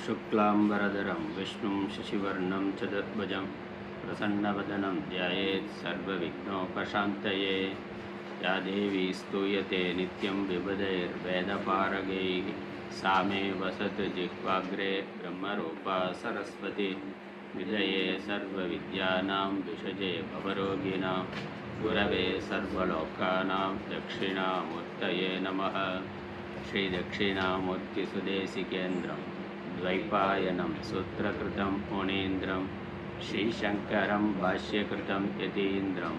शुक्लांबरधरं विष्णुं शशिवर्णं चतुर्भुजं प्रसन्नवदनं ध्यायेत् सर्वविघ्नोपशान्तये। या देवी स्तूयते नित्यं विबुधैर्वेदपारगैः सा मे वसतु जिह्वाग्रे ब्रह्मरूपा सरस्वती। विजये सर्वविद्यानां विषजे भवरोगिणां गुरवे सर्वलोकानां दक्षिणामूर्तये नमः। श्रीदक्षिणामूर्तिसुदेशिकेन्द्रं द्वैपायनं सूत्रकृतं मुनीन्द्रं श्रीशङ्करं भाष्यकृतं यतीन्द्रं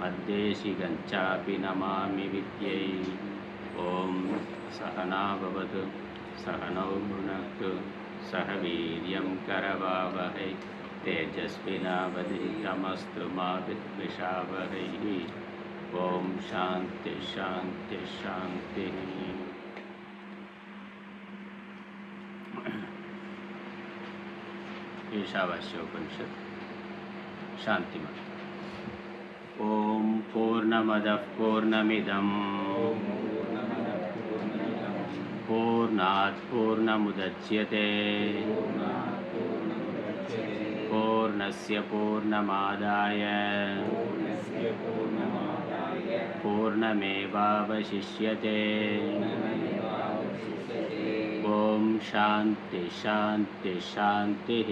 मद्देशिकञ्चापि नमामि विद्यै। ॐ सहना भवतु सहनौ भुनक्तु सह वीर्यं करवावहै तेजस्विनावधीतमस्तु मा विद्विषावहैः। ॐ शान्ति शान्ति शान्तिः। ईशावास्योपनिषत् शान्तिमत्। ॐ पूर्णमदः पूर्णमिदं पूर्णात् पूर्णमुदच्यते पूर्णस्य पूर्णमादाय पूर्णमेवावशिष्यते। ॐ शान्ति शान्ति शान्तिः।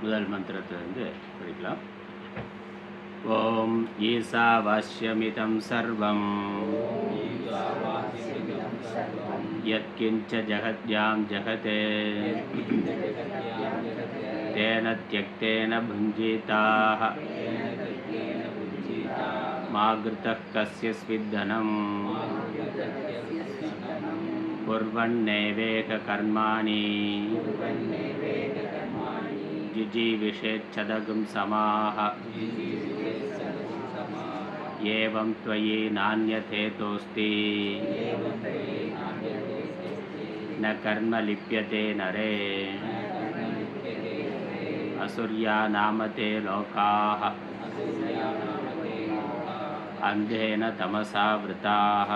முதல் மந்திரத்திலிருந்து படிக்கலாம். ஓம் ஈசாவாஸ்யமிதம் சர்வம் யத்கிஞ்ச ஜகத்யாம் ஜகதே தேன த்யக்தேன புஞ்சிதாः மாக்ருதः கஸ்ய ஸ்வித்தனம் குர்வன்னேவேக கர்மாணி जिजीविषेच्छदगुं समाः एवं त्वयि नान्यथेतोऽस्ति न कर्म लिप्यते नरे असुर्या नामते लोकाः अन्धेन तमसा वृताः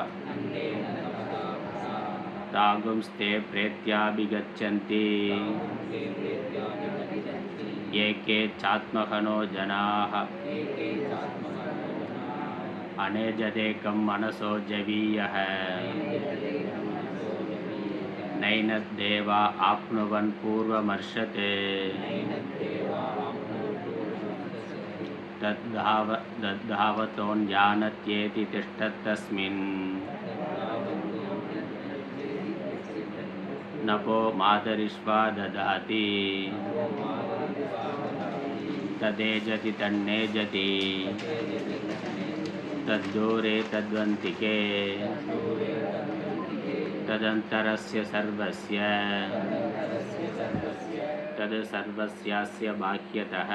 तागुंस्ते प्रेत्याभिगच्छन्ति ये चात्महनो जनाः अनेजदेकं मनसो जवीयः नैनद्देवा आप्नुवन् पूर्वमर्षते तद्धावतोऽन्यानत्येति तिष्ठत्तस्मिन् नभो मातरिष्वा ददाति तदेजति तन्नेजति तद्दूरे तद्वन्तिके तदन्तरस्य सर्वस्य तद् सर्वस्यास्य बाह्यतः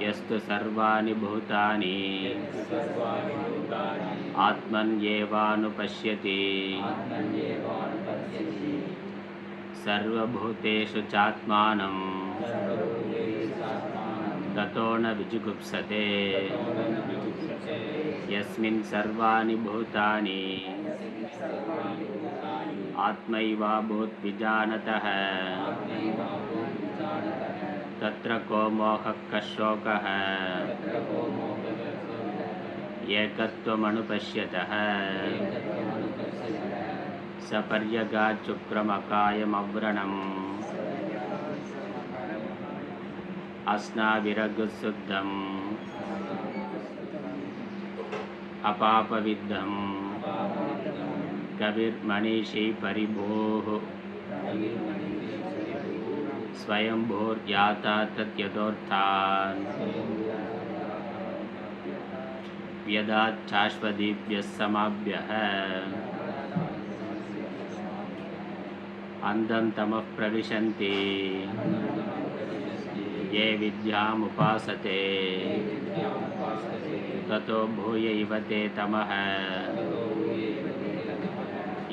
यस्तु सर्वाणि भूतानि आत्मन्येवानुपश्यति सर्वभूतेषु चात्मानं ततो न विजुगुप्सते यस्मिन् सर्वाणि भूतानि आत्मैवाभूद्विजानतः तत्र को मोहः कः शोकः एकत्वमनुपश्यतः सपर्यगाच्चुक्रमकायमव्रणम् अस्नाविरगुशुद्धम् अपापविद्धम् कविर्मनीषी परिभोः स्वयंभूर्याता तद्यथोर्थान् व्यदाच्छाश्वतीभ्यः समाभ्यः अन्धं तमः प्रविशन्ति ये विद्यामुपासते ततो भूय इव ते तमः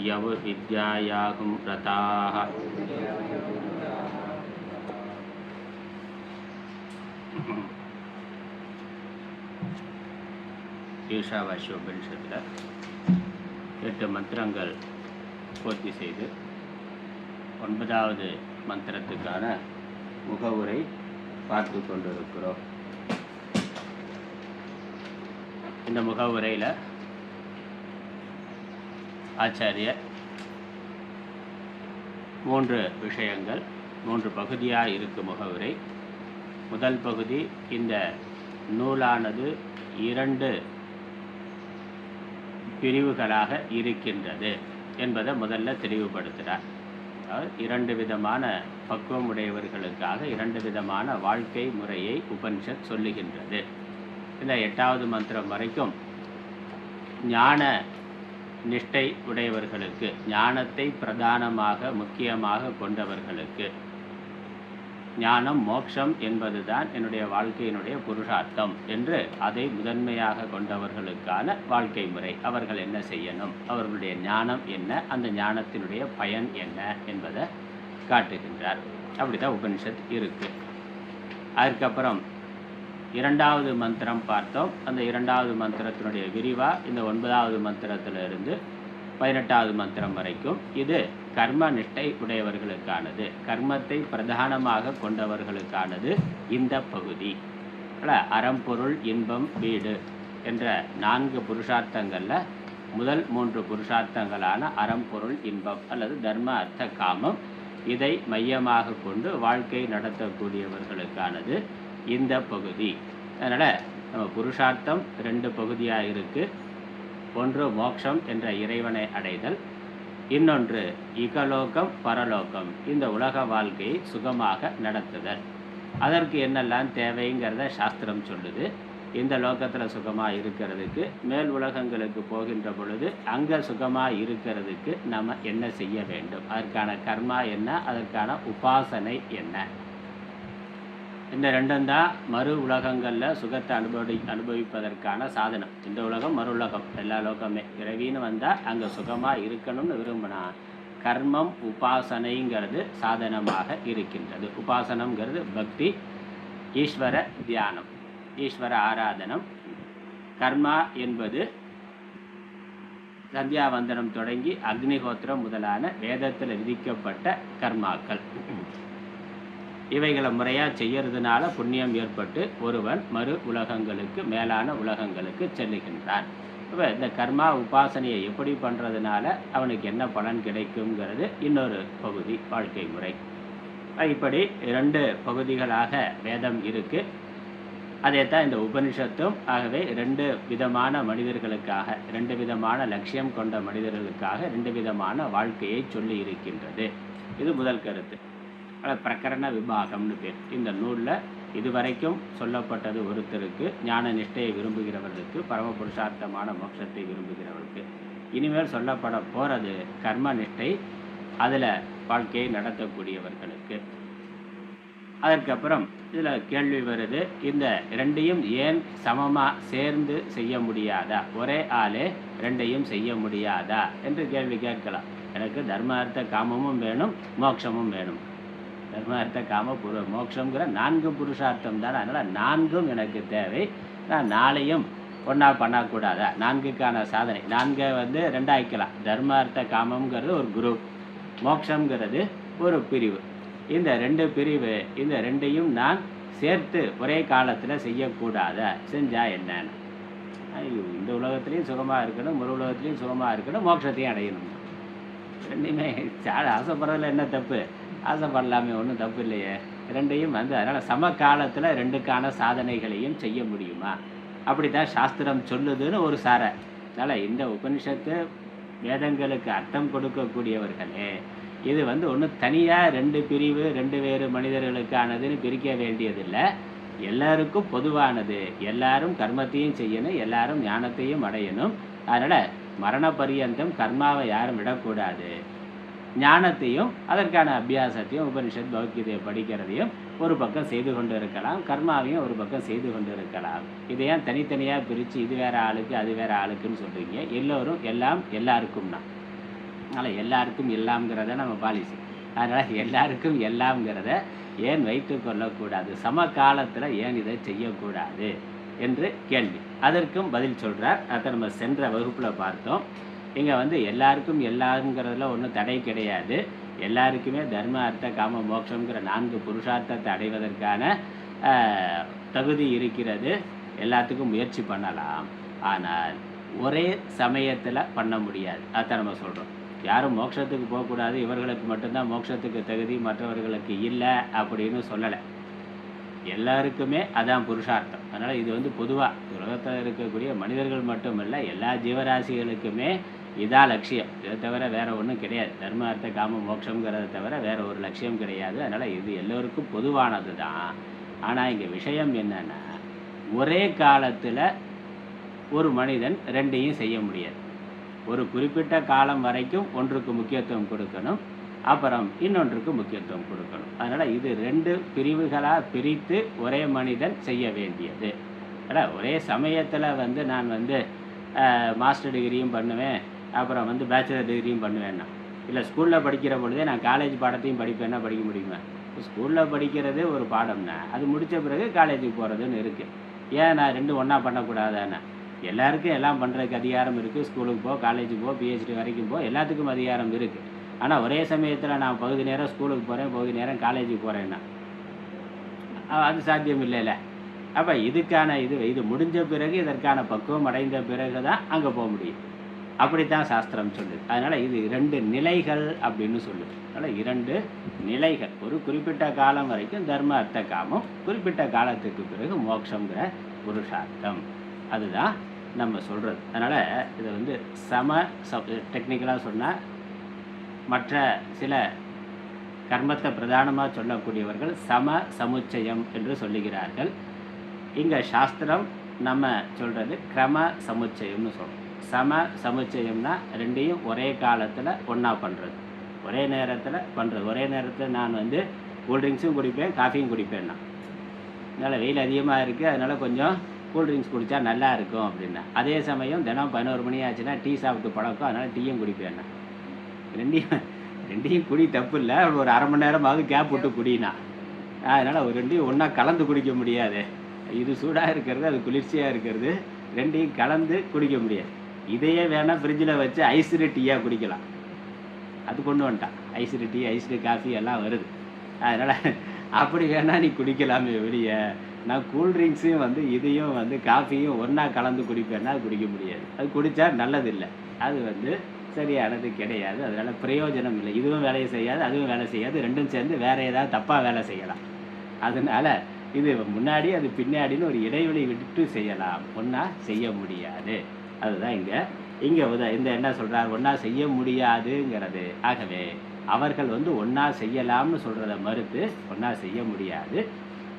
यव विद्यायाहुं रताः। ஈஷாவாஸ்ய உபனிஷத்தில் 8 மந்திரங்கள் பூர்த்தி செய்து 9வது மந்திரத்துக்கான முகவுரை பார்த்து கொண்டிருக்கிறோம். இந்த முகவுரையில் ஆச்சாரியர் 3 விஷயங்கள் 3 பகுதியாக இருக்கும் முகவுரை. முதல் பகுதி, இந்த நூலானது 2 பிரிவுகளாக இருக்கின்றது என்பதை முதல்ல தெளிவுபடுத்துகிறார். அதாவது 2 விதமான பக்குவம் உடையவர்களுக்காக 2 விதமான வாழ்க்கை முறையை உபனிஷத் சொல்லுகின்றது. இந்த 8வது மந்திரம் வரைக்கும் ஞான நிஷ்டை உடையவர்களுக்கு, ஞானத்தை பிரதானமாக முக்கியமாக கொண்டவர்களுக்கு, ஞானம் மோட்சம் என்பதுதான் என்னுடைய வாழ்க்கையினுடைய புருஷார்த்தம் என்று அதை முதன்மையாக கொண்டவர்களுக்கான வாழ்க்கை முறை. அவர்கள் என்ன செய்யணும், அவர்களுடைய ஞானம் என்ன, அந்த ஞானத்தினுடைய பயன் என்ன என்பதை காட்டுகின்றார். அப்படிதான் உபனிஷத் இருக்கு. அதுக்கப்புறம் 2வது மந்திரம் பார்த்தோம். அந்த 2வது மந்திரத்தினுடைய விரிவாக இந்த 9வது மந்திரத்திலிருந்து 18வது மந்திரம் வரைக்கும் இது கர்ம நிஷ்டை உடையவர்களுக்கானது, கர்மத்தை பிரதானமாக கொண்டவர்களுக்கானது இந்த பகுதி. அறம்பொருள் இன்பம் வீடு என்ற 4 புருஷார்த்தங்களில் முதல் 3 புருஷார்த்தங்களான அறம்பொருள் இன்பம் அல்லது தர்ம அர்த்த காமம், இதை மையமாக கொண்டு வாழ்க்கை நடத்தக்கூடியவர்களுக்கானது இந்த பகுதி. அதனால் நம்ம புருஷார்த்தம் 2 பகுதியாக இருக்குது. ஒன்று மோட்சம் என்ற இறைவனை அடைதல், இன்னொன்று இகலோகம் பரலோகம், இந்த உலக வாழ்க்கையை சுகமாக நடத்துதல். அதற்கு என்னெல்லாம் தேவைங்கிறத சாஸ்திரம் சொல்லுது. இந்த லோகத்தில் சுகமாக இருக்கிறதுக்கு, மேல் உலகங்களுக்கு போகின்ற பொழுது அங்கே சுகமாக இருக்கிறதுக்கு நம்ம என்ன செய்ய வேண்டும், அதற்கான கர்மா என்ன, அதற்கான உபாசனை என்ன. இந்த 2ம் தான் மறு உலகங்களில் சுகத்தை அனுபவிப்பதற்கான சாதனம். இந்த உலகம் மறு உலகம், எல்லா லோகமே பிறவின்னு வந்தால் அங்கே சுகமாக இருக்கணும்னு விரும்பினா கர்மம் உபாசனைங்கிறது சாதனமாக இருக்கின்றது. உபாசனங்கிறது பக்தி, ஈஸ்வர தியானம், ஈஸ்வர ஆராதனம். கர்மா என்பது சந்தியாவந்தனம் தொடங்கி அக்னிஹோத்திரம் முதலான வேதத்தில் விதிக்கப்பட்ட கர்மாக்கள். இவைகளை முறையாக செய்யறதுனால புண்ணியம் ஏற்பட்டு ஒருவன் மறு உலகங்களுக்கு, மேலான உலகங்களுக்கு செல்லுகின்றான். இப்போ இந்த கர்மா உபாசனையை எப்படி பண்ணுறதுனால அவனுக்கு என்ன பலன் கிடைக்குங்கிறது இன்னொரு பகுதி, வாழ்க்கை முறை. இப்படி 2 பகுதிகளாக வேதம் இருக்குது. அதே தான் இந்த உபனிஷத்தும். ஆகவே 2 விதமான மனிதர்களுக்காக, 2 விதமான லட்சியம் கொண்ட மனிதர்களுக்காக 2 விதமான வாழ்க்கையை சொல்லி இருக்கின்றது. இது முதல் கருத்து. பிரகரண விபாகம்னு பேர். இந்த நூலில் இதுவரைக்கும் சொல்லப்பட்டது ஒருத்தருக்கு, ஞான நிஷ்டையை விரும்புகிறவர்களுக்கு, பரமபுருஷார்த்தமான மோட்சத்தை விரும்புகிறவர்களுக்கு. இனிமேல் சொல்லப்பட போகிறது கர்ம நிஷ்டை, அதில் வாழ்க்கையை நடத்தக்கூடியவர்களுக்கு. அதற்கப்புறம் இதில் கேள்வி வருது, இந்த 2ஐயும் ஏன் சமமாக சேர்ந்து செய்ய முடியாதா, ஒரே ஆளே 2ஐயும் செய்ய முடியாதா என்று கேள்வி கேட்கலாம். எனக்கு தர்மார்த்த காமமும் வேணும், மோட்சமும் வேணும். தர்மார்த்த காம மோட்சங்கிற 4 புருஷார்த்தம் தானே, அதனால் 4ம் எனக்கு தேவை. நான் 4ஐயும் ஒன்றா பண்ணக்கூடாதா, 4க்கான சாதனை 4 வந்து 2 ஆக்கிக்கலாம். தர்மார்த்த காமங்கிறது ஒரு குரூப், மோட்சங்கிறது ஒரு பிரிவு. இந்த 2 பிரிவு, இந்த 2ஐயும் நான் சேர்த்து ஒரே காலத்தில் செய்யக்கூடாதா, செஞ்சால் என்னன்னு. இந்த உலகத்துலேயும் சுகமாக இருக்கணும், மறு உலகத்துலேயும் சுகமாக இருக்கணும், மோட்சத்தையும் அடையணும். 2மே ஆசைப்படுறதுல என்ன தப்பு, ஆசைப்படலாமே, ஒன்றும் தப்பு இல்லையே. 2ஐயும் வந்து அதனால் சம காலத்தில் 2க்கான சாதனைகளையும் செய்ய முடியுமா, அப்படி தான் சாஸ்திரம் சொல்லுதுன்னு ஒரு சார. அதனால் இந்த உபனிஷத்து வேதங்களுக்கு அர்த்தம் கொடுக்கக்கூடியவர்களே, இது வந்து ஒன்றும் தனியாக 2 பிரிவு, 2 வேறு மனிதர்களுக்கானதுன்னு பிரிக்க வேண்டியதில்லை. எல்லாருக்கும் பொதுவானது. எல்லாரும் கர்மத்தையும் செய்யணும், எல்லாரும் ஞானத்தையும் அடையணும். அதனால் மரண பரியந்தம் கர்மாவை யாரும் விடக்கூடாது. ஞானத்தையும் அதற்கான அபியாசத்தையும் உபனிஷத் பகவத்கீதையை படிக்கிறதையும் ஒரு பக்கம் செய்து கொண்டு இருக்கலாம், கர்மாவையும் ஒரு பக்கம் செய்து கொண்டு இருக்கலாம். இதையும் தனித்தனியாக பிரித்து இது வேறு ஆளுக்கு அது வேறு ஆளுக்குன்னு சொல்கிறீங்க. எல்லோரும் எல்லாம் எல்லாருக்கும்னா, அதனால் எல்லாருக்கும் எல்லாம்ங்கிறத நம்ம பாலிசி. அதனால் எல்லாருக்கும் எல்லாம்ங்கிறத ஏன் வைத்து கொள்ளக்கூடாது, சம காலத்தில் ஏன் இதை செய்யக்கூடாது என்று கேள்வி. அதற்கும் பதில் சொல்கிறார். அதை நம்ம சென்ற வகுப்பில் பார்த்தோம். இங்கே வந்து எல்லாருக்கும் எல்லாங்கிறதுல ஒன்றும் தடை கிடையாது. எல்லாருக்குமே தர்ம அர்த்த காம மோட்சங்கிற 4 புருஷார்த்தத்தை அடைவதற்கான தகுதி இருக்கிறது. எல்லாத்துக்கும் முயற்சி பண்ணலாம். ஆனால் ஒரே சமயத்தில் பண்ண முடியாது. அதை நம்ம சொல்கிறோம். யாரும் மோட்சத்துக்கு போகக்கூடாது, இவர்களுக்கு மட்டும்தான் மோட்சத்துக்கு தகுதி, மற்றவர்களுக்கு இல்லை அப்படின்னு சொல்லலை. எல்லாருக்குமே அதான் புருஷார்த்தம். அதனால் இது வந்து பொதுவாக உலகத்தில் இருக்கக்கூடிய மனிதர்கள் மட்டுமல்ல, எல்லா ஜீவராசிகளுக்குமே இதான் லட்சியம். இதை தவிர வேறு ஒன்றும் கிடையாது. தர்ம அர்த்த காம மோட்சங்கிறத தவிர வேறு ஒரு லட்சியம் கிடையாது. அதனால் இது எல்லோருக்கும் பொதுவானது தான். ஆனால் இங்கே விஷயம் என்னென்னா, ஒரே காலத்தில் ஒரு மனிதன் ரெண்டையும் செய்ய முடியாது. ஒரு குறிப்பிட்ட காலம் வரைக்கும் ஒன்றுக்கு முக்கியத்துவம் கொடுக்கணும், அப்புறம் இன்னொன்றுக்கு முக்கியத்துவம் கொடுக்கணும். அதனால் இது 2 பிரிவுகளாக பிரித்து ஒரே மனிதன் செய்ய வேண்டியது. அதான் ஒரே சமயத்தில் வந்து நான் வந்து மாஸ்டர் டிகிரியும் பண்ணுவேன், அப்புறம் வந்து பேச்சுலர் டிகிரியும் பண்ணுவேன்னா, இல்லை ஸ்கூலில் படிக்கிற பொழுதே நான் காலேஜ் பாடத்தையும் படிப்பேன்னா படிக்க முடியுமா? ஸ்கூலில் படிக்கிறது ஒரு பாடம்னா அது முடித்த பிறகு காலேஜுக்கு போகிறதுன்னு இருக்குது. ஏன் நான் 2 ஒன்றா பண்ணக்கூடாதானே? எல்லாருக்கும் எல்லாம் பண்ணுறதுக்கு அதிகாரம் இருக்குது. ஸ்கூலுக்கு போ, காலேஜுக்கு போ, பிஹெச்டி வரைக்கும் போ, எல்லாத்துக்கும் அதிகாரம் இருக்குது. ஆனால் ஒரே சமயத்தில் நான் பகுதி நேரம் ஸ்கூலுக்கு போகிறேன், பகுதி நேரம் காலேஜுக்கு போகிறேன்னா அது சாத்தியம் இல்லைல்ல. அப்போ இதுக்கான இது முடிஞ்ச பிறகு, இதற்கான பக்குவம் அடைந்த பிறகு தான் அங்கே போக முடியும். அப்படித்தான் சாஸ்திரம் சொல்லுது. அதனால் இது 2 நிலைகள் அப்படின்னு சொல்லுது. அதனால் 2 நிலைகள். ஒரு குறிப்பிட்ட காலம் வரைக்கும் தர்ம அர்த்த காமம், குறிப்பிட்ட காலத்துக்கு பிறகு மோட்சங்கிற புருஷார்த்தம். அதுதான் நம்ம சொல்கிறது. அதனால் இதை வந்து டெக்னிக்கலாக சொன்னால் மற்ற சில கர்மத்தை பிரதானமாக சொல்லக்கூடியவர்கள் சமுச்சயம் என்று சொல்லுகிறார்கள். இங்கே சாஸ்திரம் நம்ம சொல்கிறது கிரம சமுச்சயம்னு சொல்கிறோம். சமுச்சயம்னா 2ஐயும் ஒரே காலத்தில் ஒன்றா பண்ணுறது, ஒரே நேரத்தில் பண்ணுறது. ஒரே நேரத்தில் நான் வந்து கூல்ட்ரிங்க்ஸும் குடிப்பேன், காஃபியும் குடிப்பேன்னா. அதனால் வெயில் அதிகமாக இருக்குது, அதனால் கொஞ்சம் கூல்ட்ரிங்க்ஸ் குடித்தா நல்லா இருக்கும் அப்படின்னா. அதே சமயம் தினம் 11 மணி ஆச்சுன்னா டீ சாப்பிட்டு பழக்கம், அதனால் டீயும் குடிப்பேன்னா. ரெண்டையும் குடி தப்பு இல்லை, ஒரு அரை மணி நேரமாவது கேப் விட்டு குடினா. அதனால் ஒரு 2ஐயும் ஒன்றா கலந்து குடிக்க முடியாது. இது சூடாக இருக்கிறது, அது குளிர்ச்சியாக இருக்கிறது, 2ஐயும் கலந்து குடிக்க முடியாது. இதையே வேணால் ஃப்ரிட்ஜில் வச்சு ஐஸ்டு டீயாக குடிக்கலாம். அது கொண்டு வந்துட்டான். ஐஸ்டு டீ, ஐஸ்டு காஃபி எல்லாம் வருது. அதனால் அப்படி வேணால் நீ குடிக்கலாமே வெளியே. நான் கூல்ட்ரிங்க்ஸையும் வந்து இதையும் வந்து காஃபியும் ஒன்றா கலந்து குடிப்பேன்னா அது குடிக்க முடியாது. அது குடித்தா நல்லதில்லை, அது வந்து சரியானது கிடையாது. அதனால் பிரயோஜனம் இல்லை. இதுவும் வேலையை செய்யாது, அதுவும் வேலை செய்யாது, 2ம் சேர்ந்து வேறு ஏதாவது தப்பாக வேலை செய்யலாம். அதனால் இது முன்னாடி அது பின்னாடின்னு ஒரு இடைவெளி விட்டு செய்யலாம், ஒன்றா செய்ய முடியாது. அதுதான் இங்கே இந்த என்ன சொல்கிறார், ஒன்றா செய்ய முடியாதுங்கிறது. ஆகவே அவர்கள் வந்து ஒன்றா செய்யலாம்னு சொல்கிறத மறுத்து ஒன்றா செய்ய முடியாது,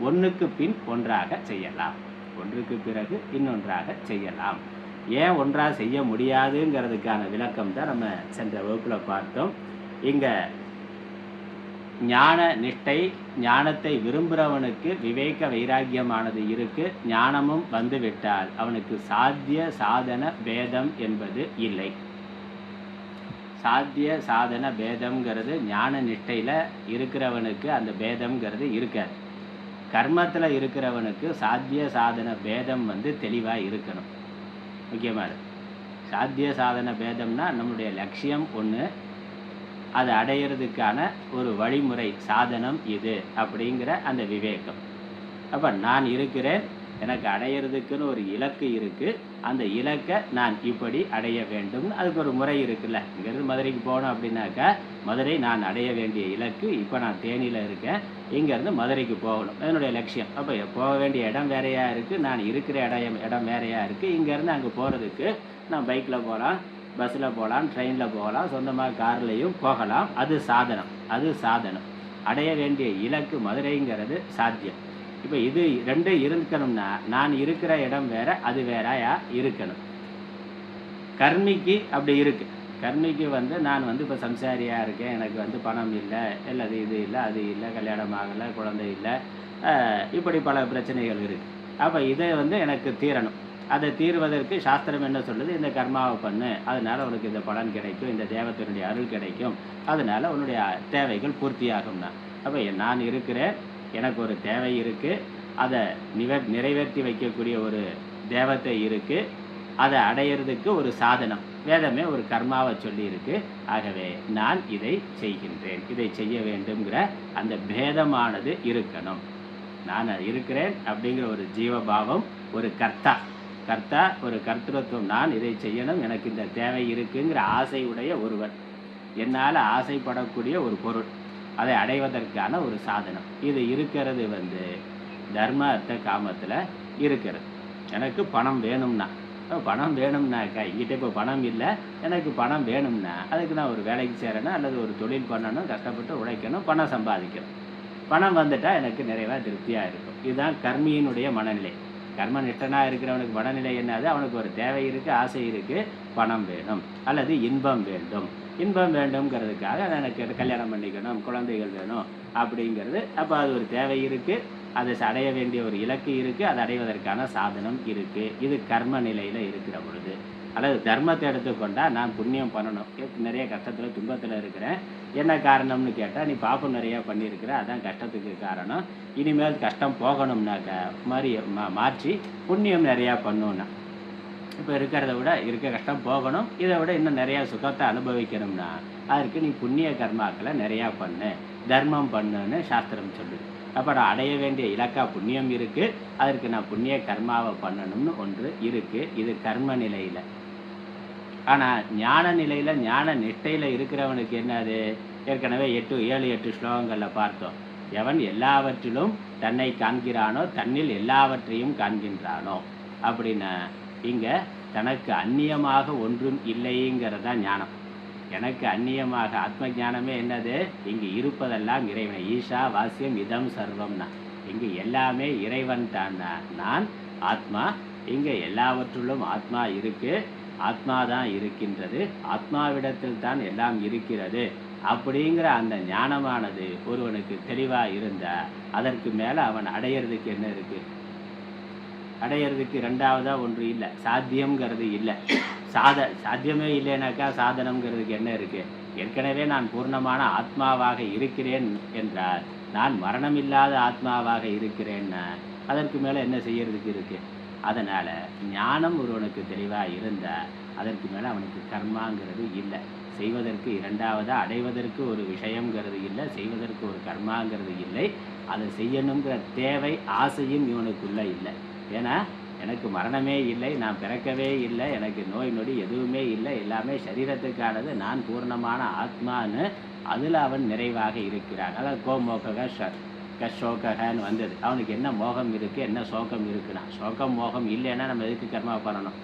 ஒன்றுக்கு பின் ஒன்றாக செய்யலாம், ஒன்றுக்கு பிறகு இன்னொன்றாக செய்யலாம். ஏன் ஒன்றாக செய்ய முடியாதுங்கிறதுக்கான விளக்கம் தான் நம்ம சென்ற வகுப்பில் பார்த்தோம். இங்கே ஞான நிஷ்டை, ஞானத்தை விரும்புகிறவனுக்கு விவேக வைராக்கியமானது இருக்குது. ஞானமும் வந்துவிட்டால் அவனுக்கு சாத்திய சாதன பேதம் என்பது இல்லை. சாத்திய சாதன பேதம்ங்கிறது ஞான நிஷ்டையில் இருக்கிறவனுக்கு அந்த பேதம்ங்கிறது இருக்காது. கர்மத்தில் இருக்கிறவனுக்கு சாத்திய சாதன பேதம் வந்து தெளிவாக இருக்கணும். முக்கியமாக சாத்திய சாதன பேதம்னா நம்முடைய லட்சியம் ஒன்று, அதை அடையிறதுக்கான ஒரு வழிமுறை சாதனம் இது அப்படிங்கிற அந்த விவேகம். அப்போ நான் இருக்கிறேன், எனக்கு அடையிறதுக்குன்னு ஒரு இலக்கு இருக்குது, அந்த இலக்கை நான் இப்படி அடைய வேண்டும்னு அதுக்கு ஒரு முறை இருக்குல்ல. இங்கேருந்து மதுரைக்கு போகணும் அப்படின்னாக்கா, மதுரை நான் அடைய வேண்டிய இலக்கு, இப்போ நான் தேனியில் இருக்கேன், இங்கேருந்து மதுரைக்கு போகணும், என்னுடைய லட்சியம். அப்போ போக வேண்டிய இடம் வேறையாக இருக்குது, நான் இருக்கிற இடம் வேறையாக இருக்குது. இங்கேருந்து அங்கே போகிறதுக்கு நான் பைக்கில் போகலாம், பஸ்ஸில் போகலாம், ட்ரெயினில் போகலாம், சொந்தமாக கார்லேயும் போகலாம். அது சாதனம். அடைய வேண்டிய இலக்கு மதுரைங்கிறது சாத்தியம். இப்போ இது 2 இருக்கணும்னா நான் இருக்கிற இடம் வேறு, அது வேறையா இருக்கணும். கர்மிக்கு அப்படி இருக்குது. கர்மிக்கு வந்து நான் வந்து இப்போ சம்சாரியாக இருக்கேன், எனக்கு வந்து பணம் இல்லை, அல்லது இது இல்லை, அது இல்லை, கல்யாணம் ஆகலை, குழந்தை இல்லை, இப்படி பல பிரச்சனைகள் இருக்குது. அப்போ இதை வந்து எனக்கு தீரணும். அதை தீர்வதற்கு சாஸ்திரம் என்ன சொல்லுது, இந்த கர்மாவை பண்ணு, அதனால் உனக்கு இந்த பலன் கிடைக்கும், இந்த தேவத்தினுடைய அருள் கிடைக்கும், அதனால் உன்னுடைய தேவைகள் பூர்த்தியாகும்னா. அப்போ நான் இருக்கிறேன், எனக்கு ஒரு தேவை இருக்குது, அதை நிறைவேற்றி வைக்கக்கூடிய ஒரு தேவத்தை இருக்குது, அதை அடையிறதுக்கு ஒரு சாதனம் வேதமே ஒரு கர்மாவை சொல்லி இருக்கு. ஆகவே நான் இதை செய்கின்றேன், இதை செய்ய வேண்டும்ங்கிற அந்த பேதமானது இருக்கணும். நான் இருக்கிறேன் அப்படிங்கிற ஒரு ஜீவபாவம், ஒரு கர்த்தா ஒரு கர்த்தத்துவம், நான் இதை செய்யணும், எனக்கு இந்த தேவை இருக்குங்கிற ஆசை உடைய ஒருவன், என்னால் ஆசைப்படக்கூடிய ஒரு பொருள், அதை அடைவதற்கான ஒரு சாதனம். இது இருக்கிறது தர்ம அர்த்த காமத்தில் இருக்கிறது. எனக்கு பணம் வேணும்னா, பணம் வேணும்னாக்கா என்கிட்ட இப்போ பணம் இல்லை, எனக்கு பணம் வேணும்னா அதுக்கு நான் ஒரு வேலைக்கு சேரணும், அல்லது ஒரு தொழில் பண்ணணும், கஷ்டப்பட்டு உழைக்கணும், பணம் சம்பாதிக்கணும். பணம் வந்துட்டால் எனக்கு நிறைவாக திருப்தியாக இருக்கும். இதுதான் கர்மியினுடைய மனநிலை. கர்ம நிஷ்டனாக இருக்கிறவனுக்கு மனநிலை என்னது, அவனுக்கு ஒரு தேவை இருக்குது, ஆசை இருக்குது, பணம் வேணும் அல்லது இன்பம் வேண்டும். இன்பம் வேண்டும்ங்கிறதுக்காக எனக்கு கல்யாணம் பண்ணிக்கணும், குழந்தைகள் வேணும் அப்படிங்கிறது. அப்போ அது ஒரு தேவை இருக்குது, அதை அடைய வேண்டிய ஒரு இலக்கு இருக்குது, அதை அடைவதற்கான சாதனம் இருக்குது. இது கர்ம நிலையில் இருக்கிற பொழுது. அல்லது தர்மத்தை எடுத்துக்கொண்டால் நான் புண்ணியம் பண்ணணும், நிறைய கஷ்டத்தில் துன்பத்தில் இருக்கிறேன், என்ன காரணம்னு கேட்டால் நீ பாப்பம் நிறையா பண்ணியிருக்கிற, அதான் கஷ்டத்துக்கு காரணம், இனிமேல் கஷ்டம் போகணும்னாக்கா மாற்றி புண்ணியம் நிறையா பண்ணுன்னா. இப்போ இருக்கிறத விட இருக்க கஷ்டம் போகணும், இதை விட இன்னும் நிறையா சுகத்தை அனுபவிக்கணும்னா அதற்கு நீ புண்ணிய கர்மாக்களை நிறையா பண்ணு, தர்மம் பண்ணுன்னு சாஸ்திரம் சொல்லுது. அப்போ நான் அடைய வேண்டிய இலக்கா புண்ணியம் இருக்குது, அதற்கு நான் புண்ணிய கர்மாவை பண்ணணும்னு ஒன்று இருக்குது. இது கர்ம நிலையில். ஆனால் ஞான நிலையில், ஞான நிஷ்டையில் இருக்கிறவனுக்கு என்னது, ஏற்கனவே 7-8 ஸ்லோகங்களில் பார்த்தோம். எவன் எல்லாவற்றிலும் தன்னை காண்கிறானோ, தன்னில் எல்லாவற்றையும் காண்கின்றானோ அப்படின்னா இங்கே தனக்கு அந்நியமாக ஒன்றும் இல்லைங்கிறதான் ஞானம். எனக்கு அந்நியமாக ஆத்ம ஞானமே என்னது, இங்கு இருப்பதெல்லாம் இறைவன். ஈஷா வாசியம் இதம் சர்வம்னா, இங்கு எல்லாமே இறைவன் தான். நான் ஆத்மா, இங்கே எல்லாவற்றிலும் ஆத்மா இருக்கு, ஆத்மா தான் இருக்கின்றது, ஆத்மாவிடத்தில் தான் எல்லாம் இருக்கிறது அப்படிங்கிற அந்த ஞானமானது ஒருவனுக்கு தெளிவாக இருந்தால் அதற்கு மேலே அவன் அடையிறதுக்கு என்ன இருக்குது, அடையிறதுக்கு ரெண்டாவதாக ஒன்று இல்லை, சாத்தியம்ங்கிறது இல்லை. சாத்தியமே இல்லைனாக்கா சாதனம்ங்கிறதுக்கு என்ன இருக்குது. ஏற்கனவே நான் பூர்ணமான ஆத்மாவாக இருக்கிறேன் என்றால், நான் மரணமில்லாத ஆத்மாவாக இருக்கிறேன்னா அதற்கு மேலே என்ன செய்யறதுக்கு இருக்குது. அதனால் ஞானம் ஒருவனுக்கு தெளிவாக இருந்தால் அதற்கு மேலே அவனுக்கு கர்மாங்கிறது இல்லை. செய்வதற்கு இரண்டாவதாக அடைவதற்கு ஒரு விஷயங்கிறது இல்லை, செய்வதற்கு ஒரு கர்மாங்கிறது இல்லை, அதை செய்யணுங்கிற தேவை ஆசையும் இவனுக்குள்ளே இல்லை. ஏன்னா எனக்கு மரணமே இல்லை, நான் பிறக்கவே இல்லை, எனக்கு நோய் நொடி எதுவுமே இல்லை, எல்லாமே சரீரத்துக்கானது, நான் பூர்ணமான ஆத்மான்னு அதில் அவன் நிறைவாக இருக்கிறான். அதாவது கோமோக கஷோகன்னு வந்தது. அவனுக்கு என்ன மோகம் இருக்குது, என்ன சோகம் இருக்குன்னா, சோகம் மோகம் இல்லைன்னா நம்ம எதுக்கு கர்மா பண்ணணும்,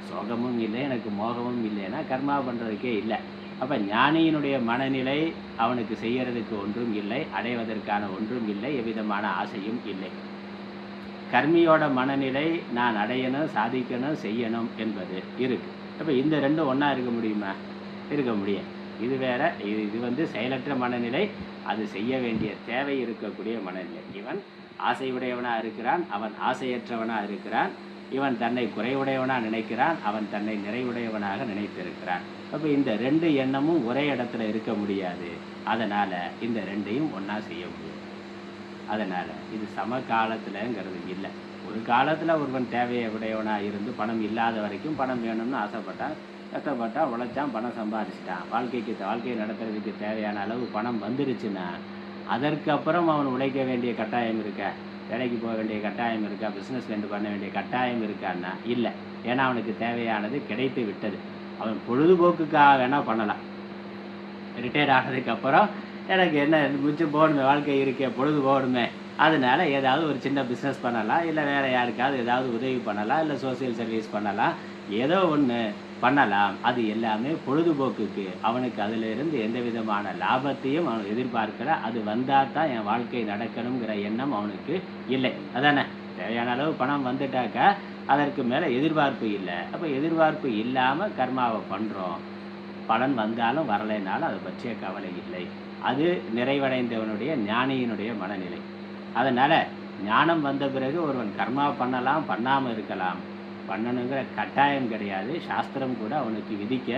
சோகமும் இல்லை எனக்கு மோகமும் இல்லைன்னா கர்மா பண்ணுறதுக்கே இல்லை. அப்போ ஞானியினுடைய மனநிலை அவனுக்கு செய்யறதுக்கு ஒன்றும் இல்லை, அடைவதற்கான ஒன்றும் இல்லை, எவ்விதமான ஆசையும் இல்லை. கர்மியோட மனநிலை நான் அடையணும், சாதிக்கணும், செய்யணும் என்பது இருக்கு. அப்போ இந்த ரெண்டும் ஒன்றா இருக்க முடியுமா, இருக்க முடியும். இது வேற, இது செயலற்ற மனநிலை, அது செய்ய வேண்டிய தேவை இருக்கக்கூடிய மனநிலை. இவன் ஆசையுடையவனாக இருக்கிறான், அவன் ஆசையற்றவனாக இருக்கிறான். இவன் தன்னை குறைவுடையவனாக நினைக்கிறான், அவன் தன்னை நிறைவுடையவனாக நினைத்திருக்கிறான். அப்போ இந்த ரெண்டு எண்ணமும் ஒரே இடத்துல இருக்க முடியாது. அதனால் இந்த ரெண்டையும் ஒன்றா செய்ய முடியும். அதனால் இது சமகாலத்தில்ங்கிறது இல்லை. ஒரு காலத்தில் ஒருவன் தேவையை உடையவனாக இருந்து பணம் இல்லாத வரைக்கும் பணம் வேணும்னு ஆசைப்பட்டான், கஷ்டப்பட்டான், உழைச்சான், பணம் சம்பாதிச்சிட்டான். வாழ்க்கையை நடத்துறதுக்கு தேவையான அளவு பணம் வந்துருச்சுன்னா அதற்கு அப்புறம் அவன் உழைக்க வேண்டிய கட்டாயம் இருக்கா, வேலைக்கு போக வேண்டிய கட்டாயம் இருக்கா, பிஸ்னஸ் பண்ண வேண்டிய கட்டாயம் இருக்கான்னா இல்லை. ஏன்னா அவனுக்கு தேவையானது கிடைத்து விட்டது. அவன் பொழுதுபோக்குக்காக வேணால் பண்ணலாம். ரிட்டையர் ஆனதுக்கப்புறம் எனக்கு என்ன மிச்சம் போகணுமே, வாழ்க்கை இருக்கே, பொழுது போகணுமே, அதனால ஏதாவது ஒரு சின்ன பிஸ்னஸ் பண்ணலாம், இல்லை வேறு யாருக்காவது ஏதாவது உதவி பண்ணலாம், இல்லை சோசியல் சர்வீஸ் பண்ணலாம், ஏதோ ஒன்று பண்ணலாம். அது எல்லாமே பொழுதுபோக்குக்கு. அவனுக்கு அதிலிருந்து எந்த விதமான லாபத்தையும் அவன் எதிர்பார்க்கல. அது வந்தால் தான் என் வாழ்க்கை நடக்கணுங்கிற எண்ணம் அவனுக்கு இல்லை. அதானே, தேவையான அளவு பணம் வந்துட்டாக்கா அதற்கு மேலே எதிர்பார்ப்பு இல்லை. அப்போ எதிர்பார்ப்பு இல்லாமல் கர்மாவை பண்ணுறோம். பலன் வந்தாலும் வரலைனாலும் அதை பற்றிய கவலை இல்லை. அது நிறைவடைந்தவனுடைய ஞானியினுடைய மனநிலை. அதனால் ஞானம் வந்த பிறகு ஒருவன் கர்மா பண்ணலாம், பண்ணாமல் இருக்கலாம். பண்ணணுங்கிற கட்டாயம் கிடையாது, சாஸ்திரம் கூட அவனுக்கு விதிக்க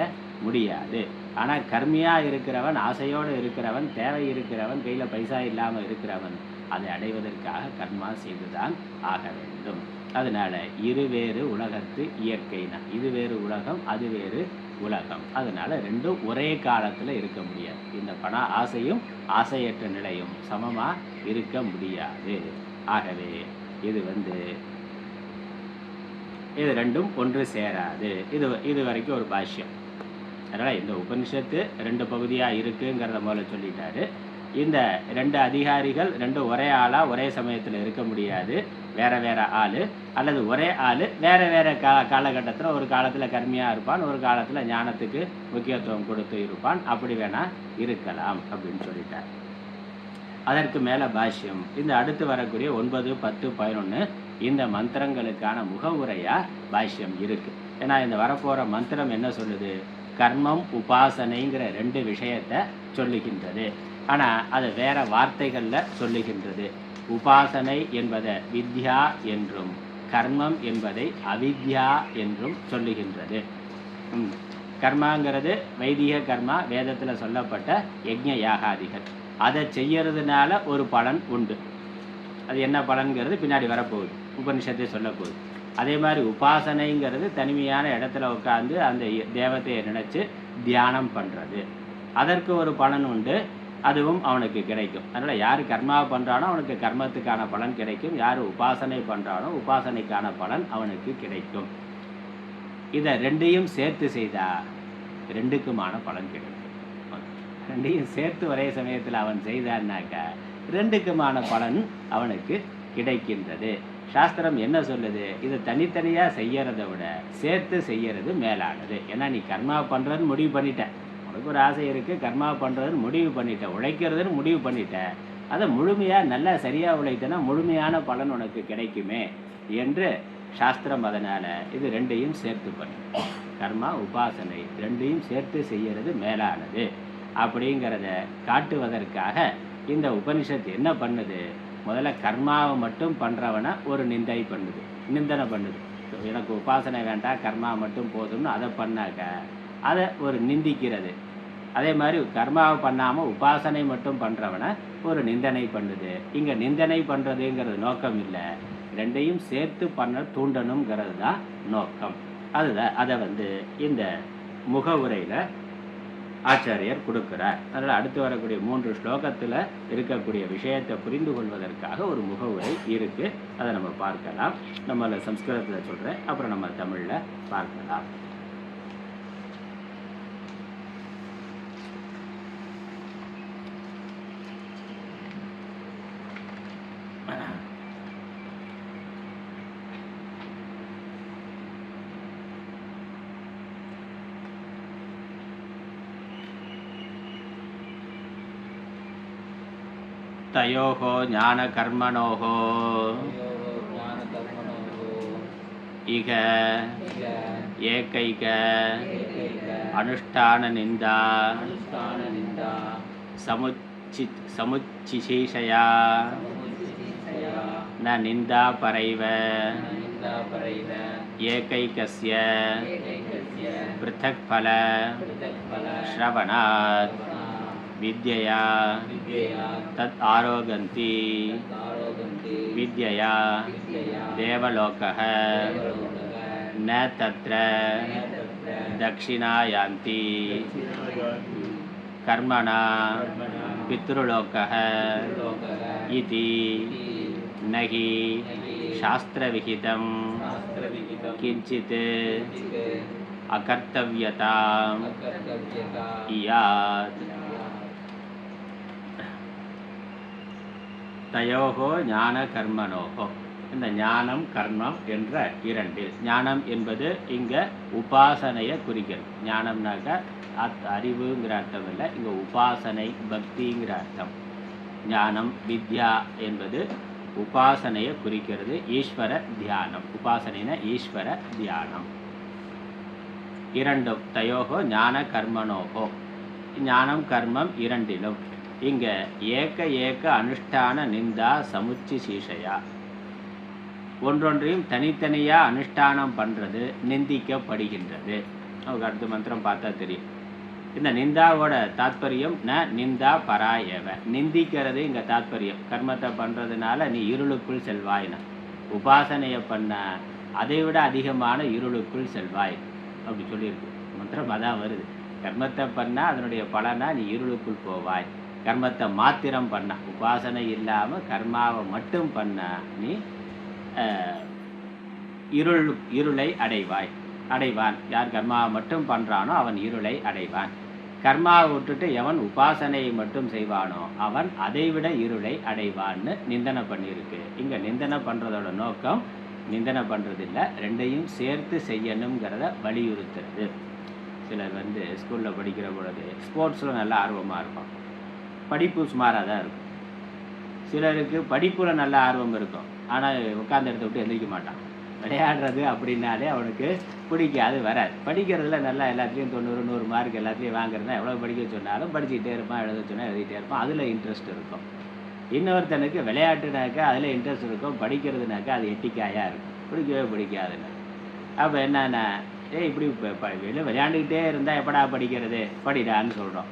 முடியாது. ஆனால் கர்மியாக இருக்கிறவன், ஆசையோடு இருக்கிறவன், தேவை இருக்கிறவன், கையில் பைசா இல்லாமல் இருக்கிறவன் அதை அடைவதற்காக கர்மா செய்துதான் ஆக வேண்டும். அதனால இருவேறு உலகத்து இயற்கைனா, இது வேறு உலகம், அது வேறு உலகம். அதனால ரெண்டும் ஒரே காலத்தில் இருக்க முடியாது. இந்த ஆசையும் ஆசையற்ற நிலையும் சமமாக இருக்க முடியாது. ஆகவே இது ரெண்டும் ஒன்று சேராது. இது வரைக்கும் ஒரு பாஷ்யம். அதனால் இந்த உபனிஷத்து 2 பகுதியாக இருக்குங்கிறத முதல்ல சொல்லிட்டாரு. இந்த 2 அதிகாரிகள் 2 ஒரே ஆளாக ஒரே சமயத்தில் இருக்க முடியாது. வேறு வேறு ஆள், அல்லது ஒரே ஆள் வேறு வேறு காலகட்டத்தில் ஒரு காலத்தில் கர்மியாக இருப்பான், ஒரு காலத்தில் ஞானத்துக்கு முக்கியத்துவம் கொடுத்து இருப்பான். அப்படி வேணால் இருக்கலாம் அப்படின்னு சொல்லிட்டார். அதற்கு மேலே பாஷ்யம் இந்த அடுத்து வரக்கூடிய 9, 10, 11 இந்த மந்திரங்களுக்கான முகவுரையாக பாஷ்யம் இருக்குது. ஏன்னா இந்த வரப்போகிற மந்திரம் என்ன சொல்லுது? கர்மம் உபாசனைங்கிற 2 விஷயத்தை சொல்லுகின்றது. ஆனால் அது வேறு வார்த்தைகளில் சொல்லுகின்றது. உபாசனை என்பதை வித்யா என்றும், கர்மம் என்பதை அவித்யா என்றும் சொல்லுகின்றது. கர்மாங்கிறது வைதிக கர்மா, வேதத்தில் சொல்லப்பட்ட யஜ்ஞ யாகாதிகள். அதை செய்யறதுனால ஒரு பலன் உண்டு. அது என்ன பலன்கிறது பின்னாடி வரப்போகுது, உபனிஷத்தை சொல்லப்போகுது. அதே மாதிரி உபாசனைங்கிறது தனிமையான இடத்துல உட்காந்து அந்த தேவத்தையை நினச்சி தியானம் பண்ணுறது, அதற்கு ஒரு பலன் உண்டு, அதுவும் அவனுக்கு கிடைக்கும். அதனால் யார் கர்மா பண்ணுறானோ அவனுக்கு கர்மத்துக்கான பலன் கிடைக்கும், யார் உபாசனை பண்ணுறானோ உபாசனைக்கான பலன் அவனுக்கு கிடைக்கும். இதை 2ஐயும் சேர்த்து செய்தால் 2க்குமான பலன் கிடைக்கும். 2ஐயும் சேர்த்து ஒரே சமயத்தில் அவன் செய்தான்னாக்கா 2க்குமான பலன் அவனுக்கு கிடைக்கின்றது. சாஸ்திரம் என்ன சொல்லுது? இதை தனித்தனியாக செய்யறதை விட சேர்த்து செய்யறது மேலானது. ஏன்னா நீ கர்மா பண்ணுறதுன்னு முடிவு பண்ணிட்ட, உனக்கு ஒரு ஆசை இருக்குது, கர்மா பண்ணுறதுன்னு முடிவு பண்ணிட்ட, உழைக்கிறதுன்னு முடிவு பண்ணிட்ட, அதை முழுமையாக நல்லா சரியாக உழைத்தனா முழுமையான பலன் உனக்கு கிடைக்குமே என்று சாஸ்திரம். அதனால் இது 2ஐயும் சேர்த்து பண்ணு. கர்மா உபாசனை 2ஐயும் சேர்த்து செய்யறது மேலானது அப்படிங்கிறத காட்டுவதற்காக இந்த உபனிஷத்து என்ன பண்ணுது? முதல்ல கர்மாவை மட்டும் பண்ணுறவனை ஒரு நிந்தனை பண்ணுது. எனக்கு உபாசனை வேண்டாம், கர்மா மட்டும் போதும்னு அதை பண்ணாக்க அதை ஒரு நிந்திக்கிறது. அதே மாதிரி கர்மாவை பண்ணாமல் உபாசனை மட்டும் பண்ணுறவனை ஒரு நிந்தனை பண்ணுது. இங்கே நிந்தனை பண்ணுறதுங்கிறது நோக்கம் இல்லை, 2ஐயும் சேர்த்து பண்ண தூண்டணுங்கிறது தான் நோக்கம். அதை இந்த முகவுரையில் ஆச்சாரியர் கொடுக்கிறார். அதனால் அடுத்து வரக்கூடிய 3 ஸ்லோகத்தில் இருக்கக்கூடிய விஷயத்தை புரிந்து கொள்வதற்காக ஒரு முகவுரை இருக்குது. அதை நம்ம பார்க்கலாம். நம்மள சம்ஸ்கிருதத்தில் சொல்கிறேன், அப்புறம் நம்ம தமிழில் பார்க்கலாம். तयोः ज्ञानकर्मणोः इह एकैक अनुष्ठाननिन्दा समुच्चिशेषया न निन्दा परैव एकैकस्य पृथक् फल श्रवणात् विद्यया तत् आरोगन्ति विद्यया देवलोकः न तत्र दक्षिणायान्ति कर्मणा पितृलोकः इति न हि शास्त्रविहितं किञ्चित् अकर्तव्यताम् इयात् தயோகோ ஞான கர்மனோகோ. இந்த ஞானம் கர்மம் என்ற 2. ஞானம் என்பது இங்கே உபாசனையை குறிக்கிறது. ஞானம்னாக்கா அறிவுங்கிற அர்த்தம் இல்லை, இங்கே உபாசனை பக்திங்கிற அர்த்தம். ஞானம் வித்யா என்பது உபாசனையை குறிக்கிறது. ஈஸ்வர தியானம், உபாசனைனா ஈஸ்வர தியானம். 2 தயோகோ ஞான கர்மனோகோ. ஞானம் கர்மம் 2லும் இங்கே ஏக அனுஷ்டான நிந்தா சமுச்சி சீஷையா. ஒன்றொன்றையும் தனித்தனியாக அனுஷ்டானம் பண்ணுறது நிந்திக்கப்படுகின்றது. நமக்கு அடுத்த மந்திரம் பார்த்தா தெரியும். இந்த நிந்தாவோட தாத்பரியம் நிந்தா பராயவ, நிந்திக்கிறது இங்கே தாத்பரியம். கர்மத்தை பண்ணுறதுனால நீ இருளுக்குள் செல்வாய்னா, உபாசனையை பண்ண அதை விட அதிகமான இருளுக்குள் செல்வாய் அப்படி சொல்லியிருக்கு. மந்திரம் அதான் வருது. கர்மத்தை பண்ணால் அதனுடைய பலனா நீ இருளுக்குள் போவாய். கர்மத்தை மாத்திரம் பண்ண, உபாசனை இல்லாமல் கர்மாவை மட்டும் பண்ண நீ இருளை அடைவான். யார் கர்மாவை மட்டும் பண்ணுறானோ அவன் இருளை அடைவான். கர்மாவை விட்டுட்டு எவன் உபாசனையை மட்டும் செய்வானோ அவன் அதைவிட இருளை அடைவான்னு நிந்தனை பண்ணியிருக்கு. இங்கே நிந்தனை பண்ணுறதோட நோக்கம் நிந்தனை பண்ணுறதில்லை, ரெண்டையும் சேர்த்து செய்யணுங்கிறத வலியுறுத்துறது. சிலர் ஸ்கூலில் படிக்கிற பொழுது ஸ்போர்ட்ஸில் நல்ல ஆர்வமாக இருக்கும், படிப்பு சுமாராக தான் இருக்கும். சிலருக்கு படிப்பில் நல்ல ஆர்வம் இருக்கும், ஆனால் உட்காந்து இடத்த விட்டு எந்திரிக்க மாட்டான். விளையாடுறது அப்படின்னாலே அவனுக்கு பிடிக்காது, வராது. படிக்கிறதுல நல்லா எல்லாத்துலேயும் 90 100 மார்க் எல்லாத்துலேயும் வாங்குறதுனா எவ்வளோ படிக்க சொன்னாலும் படிச்சுக்கிட்டே இருப்பான், எழுத சொன்னால் எழுதிட்டே இருப்பான், அதில் இன்ட்ரெஸ்ட் இருக்கும். இன்னொருத்தனுக்கு விளையாட்டுனாக்கா அதில் இன்ட்ரெஸ்ட் இருக்கும், படிக்கிறதுனாக்கா அது எட்டிக்காயாக இருக்கும், பிடிக்காதுன்னு. அப்போ என்னன்னா, இப்படி விளையாண்டுக்கிட்டே இருந்தால் எப்படா படிக்கிறது, படிடான்னு சொல்கிறோம்.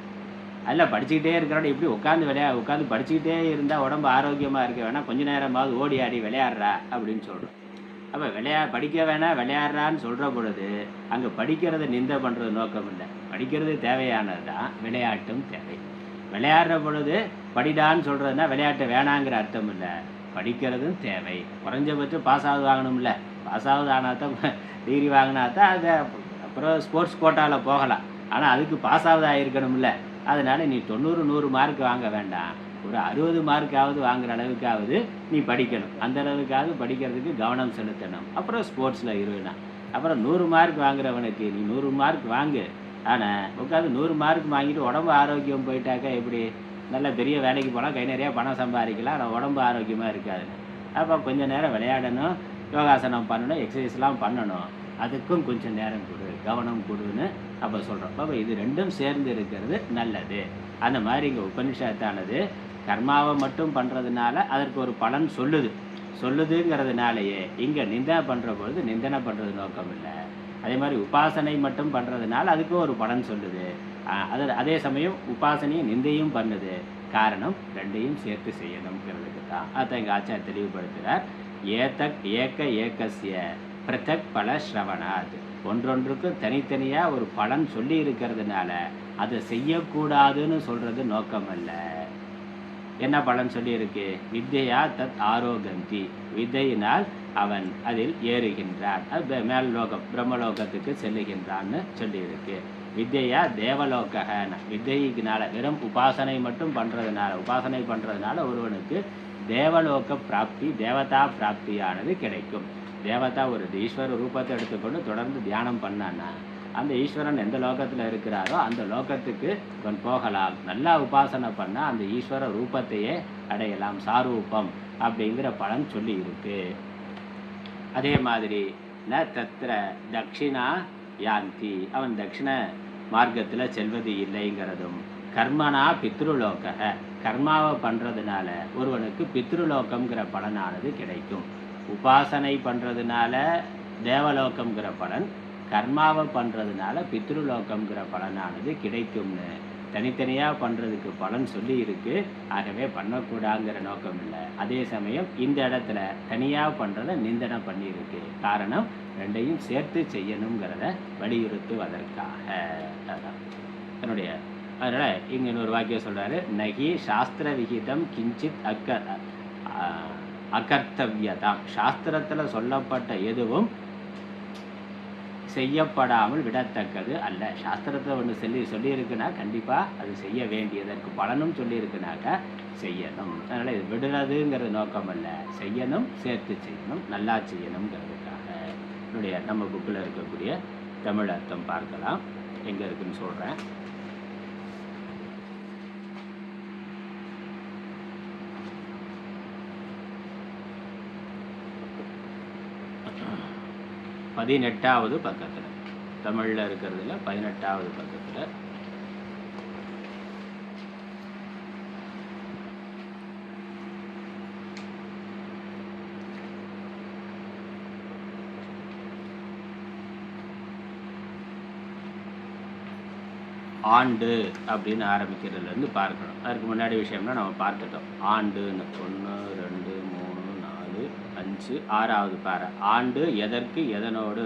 அதில் படிச்சுக்கிட்டே இருக்கிறோட இப்படி உட்காந்து படிச்சுக்கிட்டே இருந்தால் உடம்பு ஆரோக்கியமாக இருக்க வேணாம், கொஞ்ச நேரமாவது ஓடி ஆடி விளையாடுறா அப்படின்னு சொல்கிறோம். அப்போ படிக்க வேணாம் விளையாடுறான்னு சொல்கிற பொழுது அங்கே படிக்கிறத நிந்தை பண்ணுறது நோக்கம் இல்லை. படிக்கிறது தேவையானது தான், விளையாட்டும் தேவை. விளையாடுற பொழுது படிடான்னு சொல்கிறதுனா விளையாட்டை வேணாங்கிற அர்த்தம் இல்லை, படிக்கிறதும் தேவை. குறைஞ்சபட்சம் பாஸாவது வாங்கணும்ல, பாஸாவது ஆனால் தான் டிகிரி வாங்கினா தான் அது அப்புறம் ஸ்போர்ட்ஸ் கோட்டாவில் போகலாம். ஆனால் அதுக்கு பாஸாவது ஆகிருக்கணும்ல. அதனால் நீ 90 100 மார்க் வாங்க வேண்டாம், ஒரு 60 மார்க்காவது வாங்குகிற அளவுக்காவது நீ படிக்கணும். அந்த அளவுக்காவது படிக்கிறதுக்கு கவனம் செலுத்தணும். அப்புறம் ஸ்போர்ட்ஸில் இருனா. அப்புறம் 100 மார்க் வாங்குறவனுக்கு நீ 100 மார்க் வாங்கு, ஆனால் உட்காந்து 100 மார்க் வாங்கிட்டு உடம்பு ஆரோக்கியம் போயிட்டாக்கா எப்படி? நல்ல பெரிய வேலைக்கு போனால் கை நிறையா பணம் சம்பாதிக்கலாம், ஆனால் உடம்பு ஆரோக்கியமாக இருக்காதுன்னு. அப்போ கொஞ்சம் நேரம் விளையாடணும், யோகாசனம் பண்ணணும், எக்ஸசைஸ்லாம் பண்ணணும், அதுக்கும் கொஞ்சம் நேரம் கொடு, கவனம் கொடுன்னு அப்போ சொல்கிறோம். அப்போ இது ரெண்டும் சேர்ந்து இருக்கிறது நல்லது. அந்த மாதிரி இங்கே உபனிஷத்தானது கர்மாவை மட்டும் பண்ணுறதுனால அதற்கு ஒரு பலன் சொல்லுதுங்கிறதுனாலேயே இங்கே நிந்தனை பண்ணுற பொழுது நிந்தனை பண்ணுறது நோக்கம் இல்லை. அதே மாதிரி உபாசனை மட்டும் பண்ணுறதுனால அதுக்கும் ஒரு பலன் சொல்லுது. அதே சமயம் உபாசனையை நிந்தையும் பண்ணுது. காரணம் ரெண்டையும் சேர்த்து செய்யணுங்கிறதுக்கு தான். அதை எங்கள் ஆச்சார் தெளிவுபடுத்துகிறார். ஏகசிய பிரதக் பல ஸ்ரவணாத், ஒன்றொன்றுக்கு தனித்தனியாக ஒரு பலன் சொல்லி இருக்கிறதுனால அதை செய்யக்கூடாதுன்னு சொல்கிறது நோக்கம் அல்ல. என்ன பலன் சொல்லியிருக்கு? வித்யா தத் ஆரோகந்தி, வித்தையினால் அவன் அதில் ஏறுகின்றான், அது மேல் லோகம் பிரம்மலோகத்துக்கு செல்லுகின்றான்னு சொல்லியிருக்கு. வித்யா தேவலோகன, வித்தையினால வெறும் உபாசனை மட்டும் பண்ணுறதுனால ஒருவனுக்கு தேவலோக பிராப்தி, தேவதா பிராப்தியானது கிடைக்கும். தேவதா ஒரு ஈஸ்வர ரூபத்தை எடுத்துக்கொண்டு தொடர்ந்து தியானம் பண்ணான்னா அந்த ஈஸ்வரன் எந்த லோகத்தில் இருக்கிறாரோ அந்த லோகத்துக்கு இவன் போகலாம். நல்லா உபாசனை பண்ணால் அந்த ஈஸ்வர ரூபத்தையே அடையலாம், சாரூபம் அப்படிங்கிற பலன் சொல்லி இருக்கு. அதே மாதிரி ந தத்ர தட்சிணா யாந்தி, அவன் தட்சிண மார்க்கத்தில் செல்வது இல்லைங்கிறதும். கர்மனா பித்ருலோக, கர்மாவை பண்ணுறதுனால ஒருவனுக்கு பித்ருலோகம்ங்கிற பலனானது கிடைக்கும். உபாசனை பண்ணுறதுனால தேவலோகம்ங்கிற பலன், கர்மாவை பண்ணுறதுனால பித்ருலோகம்ங்கிற பலனானது கிடைக்கும்னு தனித்தனியாக பண்ணுறதுக்கு பலன் சொல்லி இருக்கு. ஆகவே பண்ணக்கூடாதுங்கிற நோக்கம் இல்லை. அதே சமயம் இந்த இடத்துல தனியாக பண்ணுறதை நிந்தனை பண்ணியிருக்கு. காரணம் ரெண்டையும் சேர்த்து செய்யணுங்கிறத வலியுறுத்துவதற்காக. அதான் என்னுடைய. அதனால் இங்கே இன்னொரு வாக்கியம் சொல்கிறாரு, நகி சாஸ்திர விகிதம் கிஞ்சித் அகர்த்தவியதாம், சாஸ்திரத்தில் சொல்லப்பட்ட எதுவும் செய்யப்படாமல் விடத்தக்கது அல்ல. சாஸ்திரத்தில் ஒன்று சொல்லியிருக்குன்னா கண்டிப்பாக அது செய்ய வேண்டியதற்கு பலனும் சொல்லியிருக்குனாக்கா செய்யணும். அதனால் இது விடுறதுங்கிறது நோக்கம் அல்ல, செய்யணும், சேர்த்து செய்யணும், நல்லா செய்யணுங்கிறதுக்காக. என்னுடைய நம்ம புக்கில் இருக்கக்கூடிய தமிழ் அர்த்தம் பார்க்கலாம், எங்கே இருக்குன்னு சொல்கிறேன். பதினெட்டாவது பக்கத்தில், தமிழில் இருக்கிறதுல 18வது பக்கத்தில் ஆண்டு அப்படின்னு ஆரம்பிக்கிறதுலேருந்து பார்க்கணும். அதுக்கு முன்னாடி விஷயம்னா நம்ம பார்த்துட்டோம். ஆண்டுன்னு 1 2 3 4 5 6வது பாரை. ஆண்டு எதற்கு எதனோடு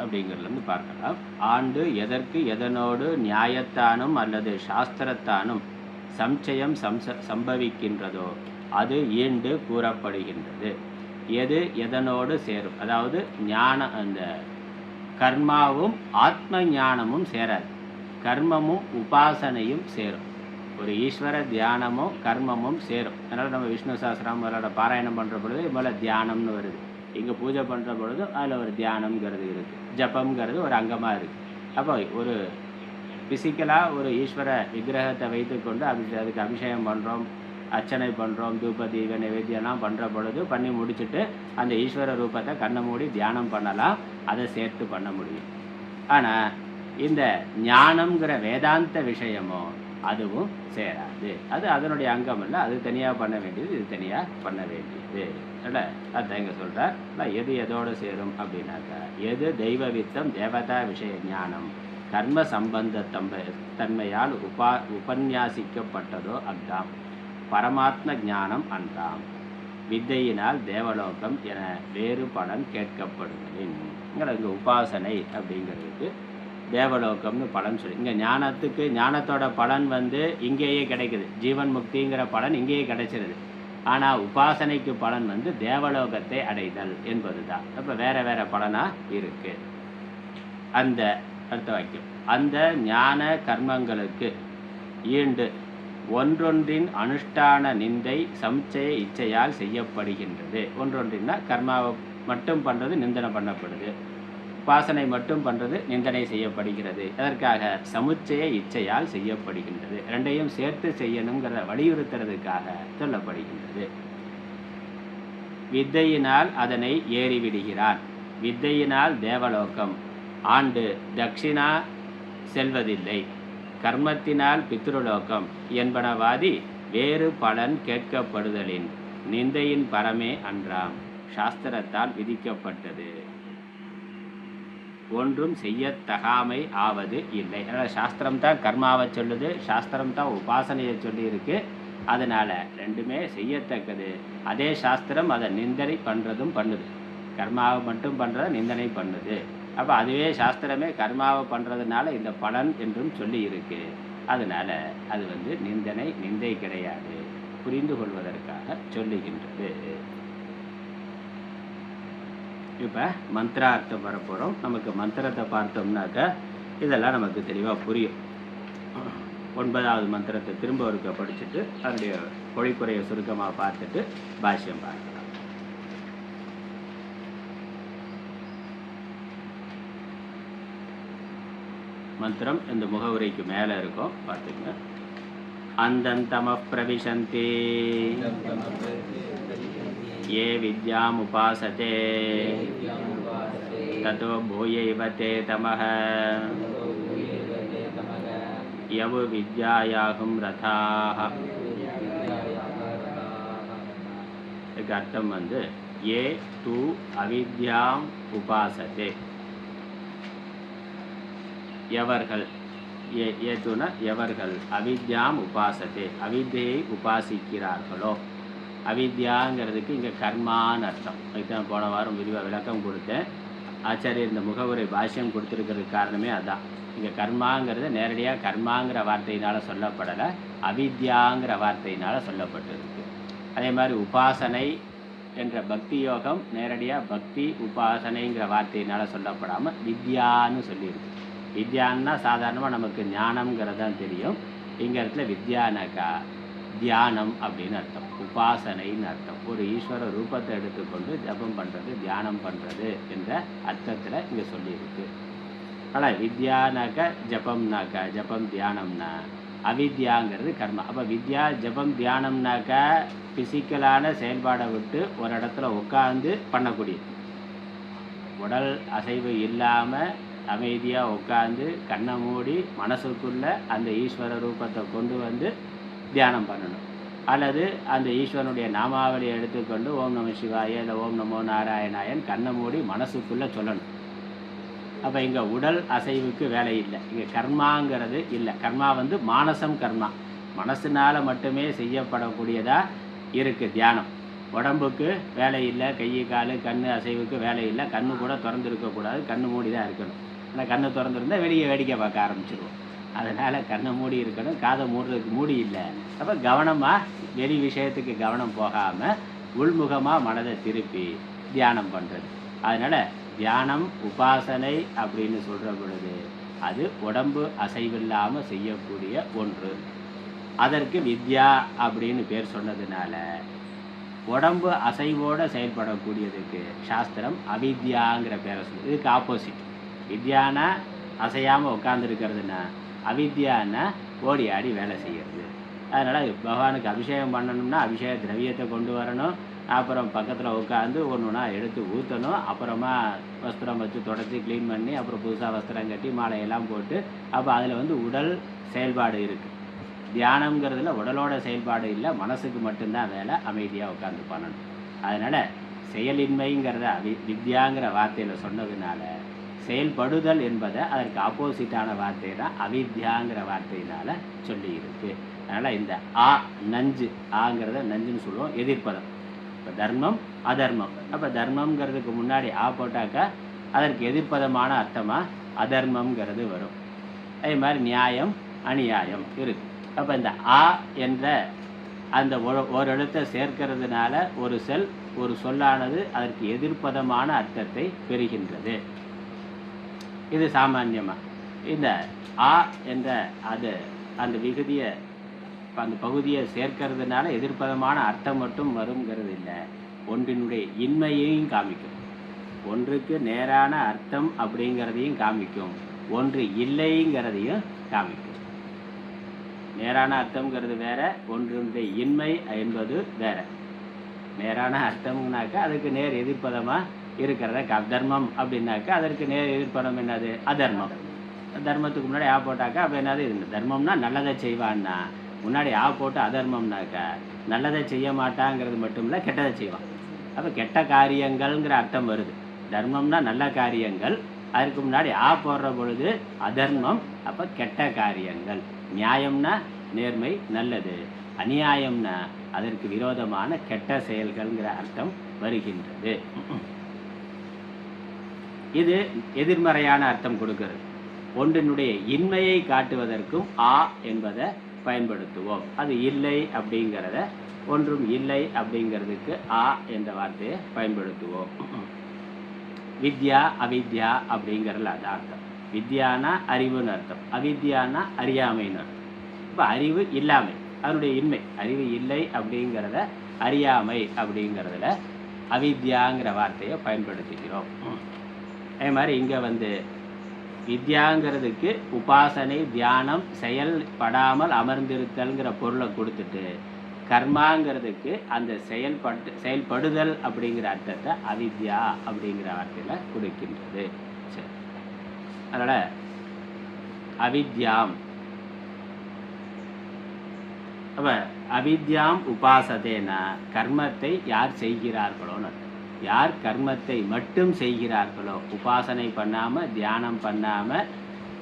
அப்படிங்கிறதுலேருந்து பார்க்கலாம். ஆண்டு எதற்கு எதனோடு நியாயத்தானும் அல்லது சாஸ்திரத்தானும் சம்சயம் சம்பவிக்கின்றதோ அது ஈண்டு கூறப்படுகின்றது. எது எதனோடு சேரும், அதாவது அந்த கர்மாவும் ஆத்ம ஞானமும் சேராது, கர்மமும் உபாசனையும் சேரும். ஒரு ஈஸ்வர தியானமும் கர்மமும் சேரும். அதனால் நம்ம விஷ்ணு சாஸ்திரம் அதோட பாராயணம் பண்ணுற பொழுது முதல்ல தியானம்னு வருது. இங்கே பூஜை பண்ணுற பொழுது அதில் ஒரு தியானம்ங்கிறது இருக்குது, ஜபம்ங்கிறது ஒரு அங்கமாக இருக்குது. அப்போ ஒரு ஃபிசிக்கலாக ஒரு ஈஸ்வர விக்கிரகத்தை வைத்துக்கொண்டு அதுக்கு அபிஷேகம் பண்ணுறோம், அர்ச்சனை பண்ணுறோம், தூப தீப நைவேத்தியம்லாம் பண்ணுற பொழுது பண்ணி முடிச்சுட்டு அந்த ஈஸ்வர ரூபத்தை கண்ணை மூடி தியானம் பண்ணலாம், அதை சேர்த்து பண்ண முடியும். ஆனால் இந்த ஞானம்ங்கிற வேதாந்த விஷயமோ அதுவும் சேராது. அது அதனுடைய அங்கம் இல்லை, அது தனியாக பண்ண வேண்டியது, இது தனியாக பண்ண வேண்டியது இல்லை. அதுதான் இங்கே சொல்கிறார். எது எதோடு சேரும் அப்படின்னாக்கா, எது தெய்வ வித்தம் தேவதா விஷய ஞானம் கர்ம சம்பந்த தன்மையால் உபன்யாசிக்கப்பட்டதோ அக்தாம் பரமாத்ம ஞானம் அன்றாம். வித்தையினால் தேவலோகம் என வேறு பலன் கேட்கப்படுவதின். இங்கே உபாசனை அப்படிங்கிறதுக்கு தேவலோகம்னு பலன் சொல்லி, இங்கே ஞானத்தோட பலன் இங்கேயே கிடைக்குது, ஜீவன் முக்திங்கிற பலன் இங்கேயே கிடைச்சிருது. ஆனால் உபாசனைக்கு பலன் தேவலோகத்தை அடைதல் என்பது தான். அப்போ வேற வேற பலனாக இருக்குது. அந்த அடுத்த வாக்கியம், அந்த ஞான கர்மங்களுக்கு ஈண்டு ஒன்றொன்றின் அனுஷ்டான நிந்தை சம்சய இச்சையால் செய்யப்படுகின்றது. ஒன்றொன்றின்னா கர்மாவை மட்டும் பண்ணுறது நிந்தனை பண்ணப்படுது, உபாசனை மட்டும் பண்ணுறது நிந்தனை செய்யப்படுகிறது. அதற்காக சமுச்சய இச்சையால் செய்யப்படுகின்றது. ரெண்டையும் சேர்த்து செய்யணுங்கிறத வலியுறுத்துறதுக்காக சொல்லப்படுகின்றது. வித்தையினால் அதனை ஏறிவிடுகிறான். வித்தையினால் தேவலோகம் ஆண்டு தட்சிணா செல்வதில்லை. கர்மத்தினால் பித்ருலோகம் என்பனவாதி வேறு பலன் கேட்கப்படுதலின் நிந்தையின் பரமே அன்றாம் சாஸ்திரத்தால் விதிக்கப்பட்டது. ஒன்றும் செய்யத்தகாமை ஆவது இல்லை. அதனால் சாஸ்திரம்தான் கர்மாவை சொல்லுது, சாஸ்திரம்தான் உபாசனையை சொல்லியிருக்கு. அதனால் ரெண்டுமே செய்யத்தக்கது. அதே சாஸ்திரம் அதை நிந்தனை பண்ணுறதும் பண்ணுது, கர்மாவை மட்டும் பண்ணுறத நிந்தனை பண்ணுது. அப்போ அதுவே சாஸ்திரமே கர்மாவை பண்ணுறதுனால இந்த பலன் என்றும் சொல்லி இருக்கு. அதனால் அது நிந்தை கிடையாது, புரிந்து கொள்வதற்காக சொல்லுகின்றது. இப்போ மந்திரார்த்தம் வரப்போகிறோம். நமக்கு மந்திரத்தை பார்த்தோம்னாக்கா இதெல்லாம் நமக்கு தெளிவாக புரியும். 9வது மந்திரத்தை திரும்ப ஒருக்க படிச்சுட்டு அதனுடைய பொழிப்புரையை சுருக்கமாக பார்த்துட்டு பாஷ்யம் பார்க்கலாம். மந்திரம் இந்த முகவுரைக்கு மேலே இருக்கும், பார்த்துங்க. அந்தந்தம பிரவிசந்தி ये विद्याम् उपासते ततो भूयैव ते तमः यव विद्यायाहुं रथाः. இதுக்கு அர்த்தம் ये तु अविद्याम् उपासते, எவர்கள், ஏதுனா எவர்கள், அவித்யாம் உபாசத்தே அவித்யை உபாசிக்கிறார்களோ. அவித்யாங்கிறதுக்கு இங்கே கர்மான்னு அர்த்தம். அதுதான் போன வாரம் விரிவாக விளக்கம் கொடுத்தேன். ஆச்சாரியர் இந்த முகவுரை பாஷ்யம் கொடுத்துருக்கிறதுக்கு காரணமே அதுதான். இங்கே கர்மாங்கிறது நேரடியாக கர்மாங்கிற வார்த்தையினால் சொல்லப்படலை, அவித்யாங்கிற வார்த்தையினால் சொல்லப்பட்டிருக்கு. அதே மாதிரி உபாசனை என்ற பக்தி யோகம் நேரடியாக பக்தி உபாசனைங்கிற வார்த்தையினால் சொல்லப்படாமல் வித்யான்னு சொல்லியிருக்கு. வித்யான்னா சாதாரணமாக நமக்கு ஞானம்ங்கிறது தான் தெரியும். இங்கே இடத்துல வித்யானாக்கா தியானம் அப்படின்னு அர்த்தம், உபாசனைன்னு அர்த்தம். ஒரு ஈஸ்வர ரூபத்தை எடுத்துக்கொண்டு ஜபம் பண்ணுறது, தியானம் பண்ணுறது என்ற அர்த்தத்தில் இங்கே சொல்லியிருக்கு. ஆனால் வித்யானாக்கா ஜபம்னாக்கா, ஜபம் தியானம்னா, அவித்யாங்கிறது கர்மா. அப்போ வித்யா ஜபம் தியானம்னாக்கா ஃபிசிக்கலான செயல்பாடை விட்டு ஒரு இடத்துல உட்காந்து பண்ணக்கூடியது. உடல் அசைவு இல்லாமல் அமைதியாக உட்காந்து கண்ணை மூடி மனசுக்குள்ளே அந்த ஈஸ்வர ரூபத்தை கொண்டு தியானம் பண்ணணும். அல்லது அந்த ஈஸ்வரனுடைய நாமாவளியை எடுத்துக்கொண்டு ஓம் நம சிவாய இல்லை ஓம் நமோ நாராயணாயன் கண்ணை மூடி மனசுக்குள்ளே சொல்லணும். அப்போ இங்கே உடல் அசைவுக்கு வேலை இல்லை. இங்கே கர்மாங்கிறது இல்லை. கர்மா வந்து மானசம் கர்மா, மனசுனால் மட்டுமே செய்யப்படக்கூடியதாக இருக்குது தியானம். உடம்புக்கு வேலை இல்லை, கை கால் கண் அசைவுக்கு வேலை இல்லை. கண்ணு கூட திறந்து இருக்கக்கூடாது, கண்ணு மூடி தான் இருக்கணும். ஆனால் கண்ணு திறந்துருந்தால் வெளியே வேடிக்கை பார்க்க ஆரம்பிச்சிடுவோம். அதனால் கண்ணை மூடி இருக்கணும், காதை மூடுறதுக்கு மூடி இல்லை. அப்போ கவனமாக வெளி விஷயத்துக்கு கவனம் போகாமல் உள்முகமாக மனதை திருப்பி தியானம் பண்ணுறது. அதனால் தியானம் உபாசனை அப்படின்னு சொல்கிற பொழுது அது உடம்பு அசைவில்லாமல் செய்யக்கூடிய ஒன்று. அதற்கு வித்யா அப்படின்னு பேர் சொன்னதுனால உடம்பு அசைவோடு செயல்படக்கூடியதுக்கு சாஸ்திரம் அவித்யாங்கிற பேரை சொல்லுது. இதுக்கு ஆப்போசிட். வித்யானா அசையாமல் உட்காந்துருக்கிறதுனா, அவித்யானா ஓடி ஆடி வேலை செய்கிறது. அதனால் பகவானுக்கு அபிஷேகம் பண்ணணும்னா அபிஷேக திரவியத்தை கொண்டு வரணும். அப்புறம் பக்கத்தில் உட்காந்து ஒன்று ஒன்றா எடுத்து ஊற்றணும். அப்புறமா வஸ்திரம் வச்சு தொடச்சி க்ளீன் பண்ணி அப்புறம் புதுசாக வஸ்திரம் கட்டி மாலையெல்லாம் போட்டு, அப்போ அதில் வந்து உடல் செயல்பாடு இருக்குது. தியானங்கிறதுல உடலோட செயல்பாடு இல்லை, மனசுக்கு மட்டும்தான் வேலை. அமைதியாக உட்காந்து பண்ணணும். அதனால் செயலின்மைங்கிறத வித்யாங்கிற வார்த்தையில் சொன்னதுனால செயல்படுதல் என்பதை அதற்கு ஆப்போசிட்டான வார்த்தை தான் அவித்யாங்கிற வார்த்தையினால் சொல்லி இருக்கு. அதனால் இந்த ஆ நஞ்சு, ஆங்கிறத நஞ்சுன்னு சொல்லுவோம், எதிர்ப்பதம். இப்போ தர்மம் அதர்மம். அப்போ தர்மங்கிறதுக்கு முன்னாடி ஆ போட்டாக்கா அதற்கு எதிர்ப்பதமான அர்த்தமாக அதர்மங்கிறது வரும். அதே மாதிரி நியாயம் அநியாயம் இருக்குது. அப்போ இந்த ஆ என்ற அந்த ஒரு எழுத்தை சேர்க்கிறதுனால ஒரு சொல்லானது அதற்கு எதிர்ப்பதமான அர்த்தத்தை பெறுகின்றது. இது சாமான்யமாக இந்த ஆ என்ற அந்த விகுதியை அந்த பகுதியை சேர்க்கிறதுனால எதிர்ப்பதமான அர்த்தம் மட்டும் வருங்கிறது இல்லை, ஒன்றினுடைய இன்மையையும் காமிக்கும். ஒன்றுக்கு நேரான அர்த்தம் அப்படிங்கிறதையும் காமிக்கும், ஒன்று இல்லைங்கிறதையும் காமிக்கும். நேரான அர்த்தங்கிறது வேற, ஒன்றுடைய இன்மை என்பது வேற. நேரான அர்த்தம்னாக்கா அதுக்கு நேர் எதிர்ப்பதமாக இருக்கிறத தர்மம் அப்படின்னாக்கா அதற்கு நேர் எதிர்ப்பதம் என்னது? அதர்மம். தர்மத்துக்கு முன்னாடி ஆ போட்டாக்கா அப்போ என்னது? இந்த தர்மம்னா நல்லதை செய்வான்னா, முன்னாடி ஆ போட்டு அதர்மம்னாக்கா நல்லதை செய்ய மாட்டாங்கிறது மட்டும் இல்லை, கெட்டதை செய்வான். அப்போ கெட்ட காரியங்கள்ங்கிற அர்த்தம் வருது. தர்மம்னா நல்ல காரியங்கள், அதுக்கு முன்னாடி ஆ போடுற பொழுது அதர்மம், அப்போ கெட்ட காரியங்கள். நியாயம்னா நேர்மை நல்லது, அநியாயம்னா அதற்கு விரோதமான கெட்ட செயல்கள்ங்கிற அர்த்தம் வருகின்றது. இது எதிர்மறையான அர்த்தம் கொடுக்கிறது. ஒன்றினுடைய இன்மையை காட்டுவதற்கும் ஆ என்பதை பயன்படுத்துவோம். அது இல்லை அப்படிங்கிறத, ஒன்றும் இல்லை அப்படிங்கிறதுக்கு ஆ என்ற வார்த்தையை பயன்படுத்துவோம். வித்யா அவித்யா அப்படிங்கிறதுல அது அர்த்தம். வித்யானா அறிவுன்னு அர்த்தம், அவித்யானா அறியாமைன்னு அர்த்தம். இப்போ அறிவு இல்லாமை, அதனுடைய இன்மை. அறிவு இல்லை அப்படிங்கிறத அறியாமை அப்படிங்கிறதுல அவித்யாங்கிற வார்த்தையை பயன்படுத்திக்கிறோம். அதே மாதிரி இங்கே வந்து வித்யாங்கிறதுக்கு உபாசனை தியானம் செயல்படாமல் அமர்ந்திருத்தல்ங்கிற பொருளை கொடுத்துட்டு, கர்மாங்கிறதுக்கு அந்த செயல்படுதல் அப்படிங்கிற அர்த்தத்தை அவித்யா அப்படிங்கிற வார்த்தையில் கொடுக்கின்றது. சரி, அதனால் அவித்யாம், அப்போ அவித்யாம் உபாசதேனா கர்மத்தை யார் செய்கிறார்களோன்னு அர்த்தம். யார் கர்மத்தை மட்டும் செய்கிறார்களோ, உபாசனை பண்ணாமல் தியானம் பண்ணாமல்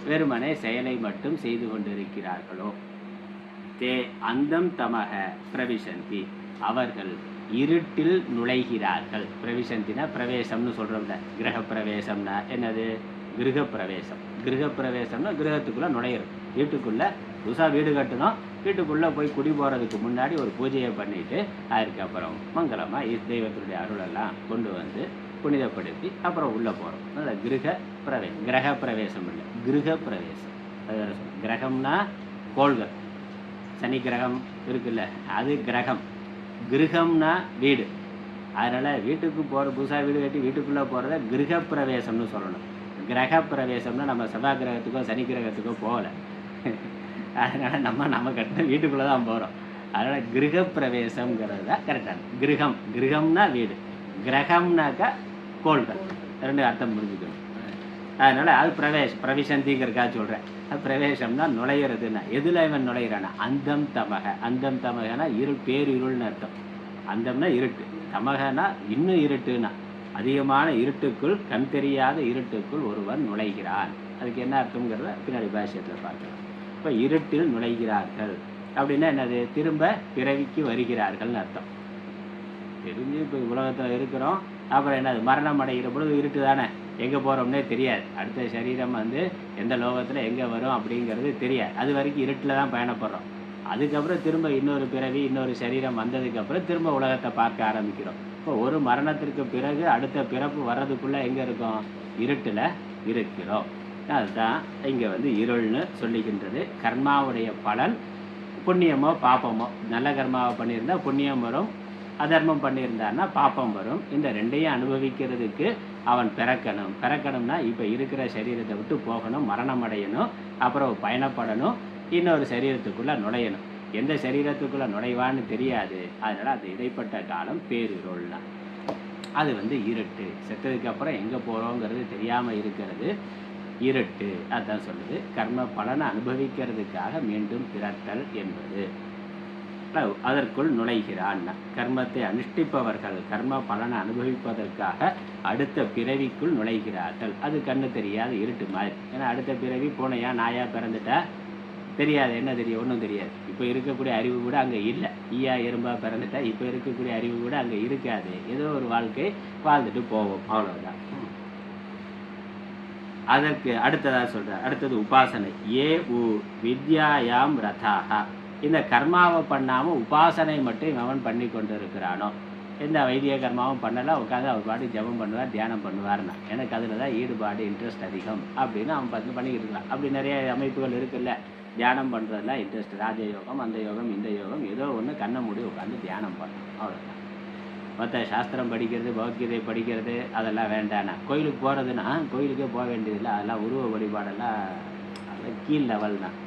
வெறுமனே செயலை மட்டும் செய்து கொண்டிருக்கிறார்களோ, தே அந்தம் தமக பிரவிசந்தி, அவர்கள் இருட்டில் நுழைகிறார்கள். பிரவிசந்தினா பிரவேசம்னு சொல்கிறோம்ல, கிரக பிரவேசம்னா என்னது? கிரகப்பிரவேசம். கிரகப்பிரவேசம்னா கிரகத்துக்குள்ளே நுழையிறது. வீட்டுக்குள்ளே புதுசாக வீடு கட்டணும், வீட்டுக்குள்ளே போய் குடி போகிறதுக்கு முன்னாடி ஒரு பூஜையை பண்ணிவிட்டு அதுக்கப்புறம் மங்களமாக தெய்வத்தினுடைய அருளெல்லாம் கொண்டு வந்து புனிதப்படுத்தி அப்புறம் உள்ளே போகிறோம். அதனால் கிரக பிரவேசம் இல்லை, கிரகப்பிரவேசம். அது வேறு சொல்லுங்கள். கிரகம்னா கோள்கள், சனி கிரகம் இருக்குல்ல, அது கிரகம். கிரகம்னா வீடு. அதனால் வீட்டுக்கு புதுசாக வீடு கட்டி வீட்டுக்குள்ளே போகிறத கிரகப்பிரவேசம்னு சொல்லணும். கிரகப்பிரவேசம்னா நம்ம செவ்வாய் கிரகத்துக்கோ சனி கிரகத்துக்கோ போகலை, அதனால் நம்ம கட்டின வீட்டுக்குள்ளே தான் போகிறோம். அதனால் கிரகப்பிரவேசம்ங்கிறது தான் கரெக்டான. கிரகம்னா வீடு, கிரகம்னாக்கா கோள்கள். ரெண்டு அர்த்தம் புரிஞ்சுக்கணும். அதனால் அது பிரவிசந்திங்கிறதுக்காக சொல்கிறேன். அது பிரவேசம்னா நுழையிறதுன்னா, எதில் இவன் நுழையிறானா? அந்தம் தமக. அந்தம் தமகனா பேரிருள்னு அர்த்தம். அந்தம்னா இருட்டு, தமகனா இன்னும் இருட்டுனா. அதிகமான இருட்டுக்குள், கண் தெரியாத இருட்டுக்குள் ஒருவன் நுழைகிறான். அதுக்கு என்ன அர்த்தம்ங்கிறத பின்னாடி பாஷ்யத்தில் பார்க்கலாம். இப்போ இருட்டில் நுழைகிறார்கள் அப்படின்னா என்னது? திரும்ப பிறவிக்கு வருகிறார்கள்னு அர்த்தம். தெரிஞ்சு இப்போ உலகத்தில் இருக்கிறோம், அப்புறம் என்னது? மரணம் அடைகிற பொழுது இருட்டு தானே, எங்கே போகிறோம்னே தெரியாது. அடுத்த சரீரம் வந்து எந்த லோகத்தில் எங்கே வரும் அப்படிங்கிறது தெரியாது. அது வரைக்கும் இருட்டில் தான் பயணப்படுறோம். அதுக்கப்புறம் திரும்ப இன்னொரு பிறவி, இன்னொரு சரீரம் வந்ததுக்கப்புறம் திரும்ப உலகத்தை பார்க்க ஆரம்பிக்கிறோம். இப்போ ஒரு மரணத்திற்கு பிறகு அடுத்த பிறப்பு வர்றதுக்குள்ளே எங்கே இருக்கோம்? இருட்டில் இருக்கிறோம். அதுதான் இங்கே வந்து இருள்னு சொல்லிக்கின்றது. கர்மாவுடைய பலன் புண்ணியமோ பாப்பமோ. நல்ல கர்மாவை பண்ணியிருந்தால் புண்ணியம் வரும், அதர்மம் பண்ணியிருந்தான்னா பாப்பம் வரும். இந்த ரெண்டையும் அனுபவிக்கிறதுக்கு அவன் பிறக்கணும்னா இப்போ இருக்கிற சரீரத்தை விட்டு போகணும், மரணம் அடையணும், அப்புறம் பயணப்படணும், இன்னொரு சரீரத்துக்குள்ளே நுழையணும். எந்த சரீரத்துக்குள்ளே நுழைவான்னு தெரியாது. அதனால் அது இடைப்பட்ட காலம் பேரிருள்னா அது வந்து இருட்டு. செத்ததுக்கு அப்புறம் எங்கே போகிறோங்கிறது தெரியாமல் இருக்கிறது இருட்டு. அதுதான் சொல்லுது. கர்ம பலனை அனுபவிக்கிறதுக்காக மீண்டும் பிறத்தல் என்பது. அதற்குள் நுழைகிறான். கர்மத்தை அனுஷ்டிப்பவர்கள் கர்ம பலனை அனுபவிப்பதற்காக அடுத்த பிறவிக்குள் நுழைகிறார்கள். அது கண்ணு தெரியாத இருட்டு மாதிரி. ஏன்னா அடுத்த பிறவி பூனையா நாயா பிறந்துட்டா தெரியாது, என்ன தெரியும்? ஒன்றும் தெரியாது. இப்போ இருக்கக்கூடிய அறிவு கூட அங்கே இல்லை. ஈயா எறும்பா பிறந்துட்டா இப்போ இருக்கக்கூடிய அறிவு கூட அங்கே இருக்காது. ஏதோ ஒரு வாழ்க்கை வாழ்ந்துட்டு போவோம், அவ்வளோதான். அதற்கு அடுத்ததாக சொல்கிறார். அடுத்தது உபாசனை. ஏ உ வித்யாயாம் ரதாகா. இந்த கர்மாவை பண்ணாமல் உபாசனை மட்டும் அவன் பண்ணி கொண்டு இருக்கிறானோ, எந்த வைத்திய கர்மாவும் பண்ணலாம், உட்காந்து அவர் பாட்டு ஜபம் பண்ணுவார், தியானம் பண்ணுவார்னா எனக்கு அதில் தான் ஈடுபாடு, இன்ட்ரெஸ்ட் அதிகம் அப்படின்னு அவன் பண்ணிக்கிட்டு இருக்கலாம். அப்படி நிறைய அமைப்புகள் இருக்குல்ல, தியானம் பண்ணுறதுலாம் இன்ட்ரெஸ்ட். ராஜயோகம், அந்த யோகம், இந்த யோகம், ஏதோ ஒன்று கண்ணை மூடி உட்காந்து தியானம் பண்ணணும், அவ்வளோதான். மற்ற சாஸ்திரம் படிக்கிறது, பகவத்கீதை படிக்கிறது அதெல்லாம் வேண்டாண்ணா. கோயிலுக்கு போகிறதுனா கோயிலுக்கே போக வேண்டியதில்லை. அதெல்லாம் உருவ வழிபாடெல்லாம் அதெல்லாம் கீழ் லெவல் தான்.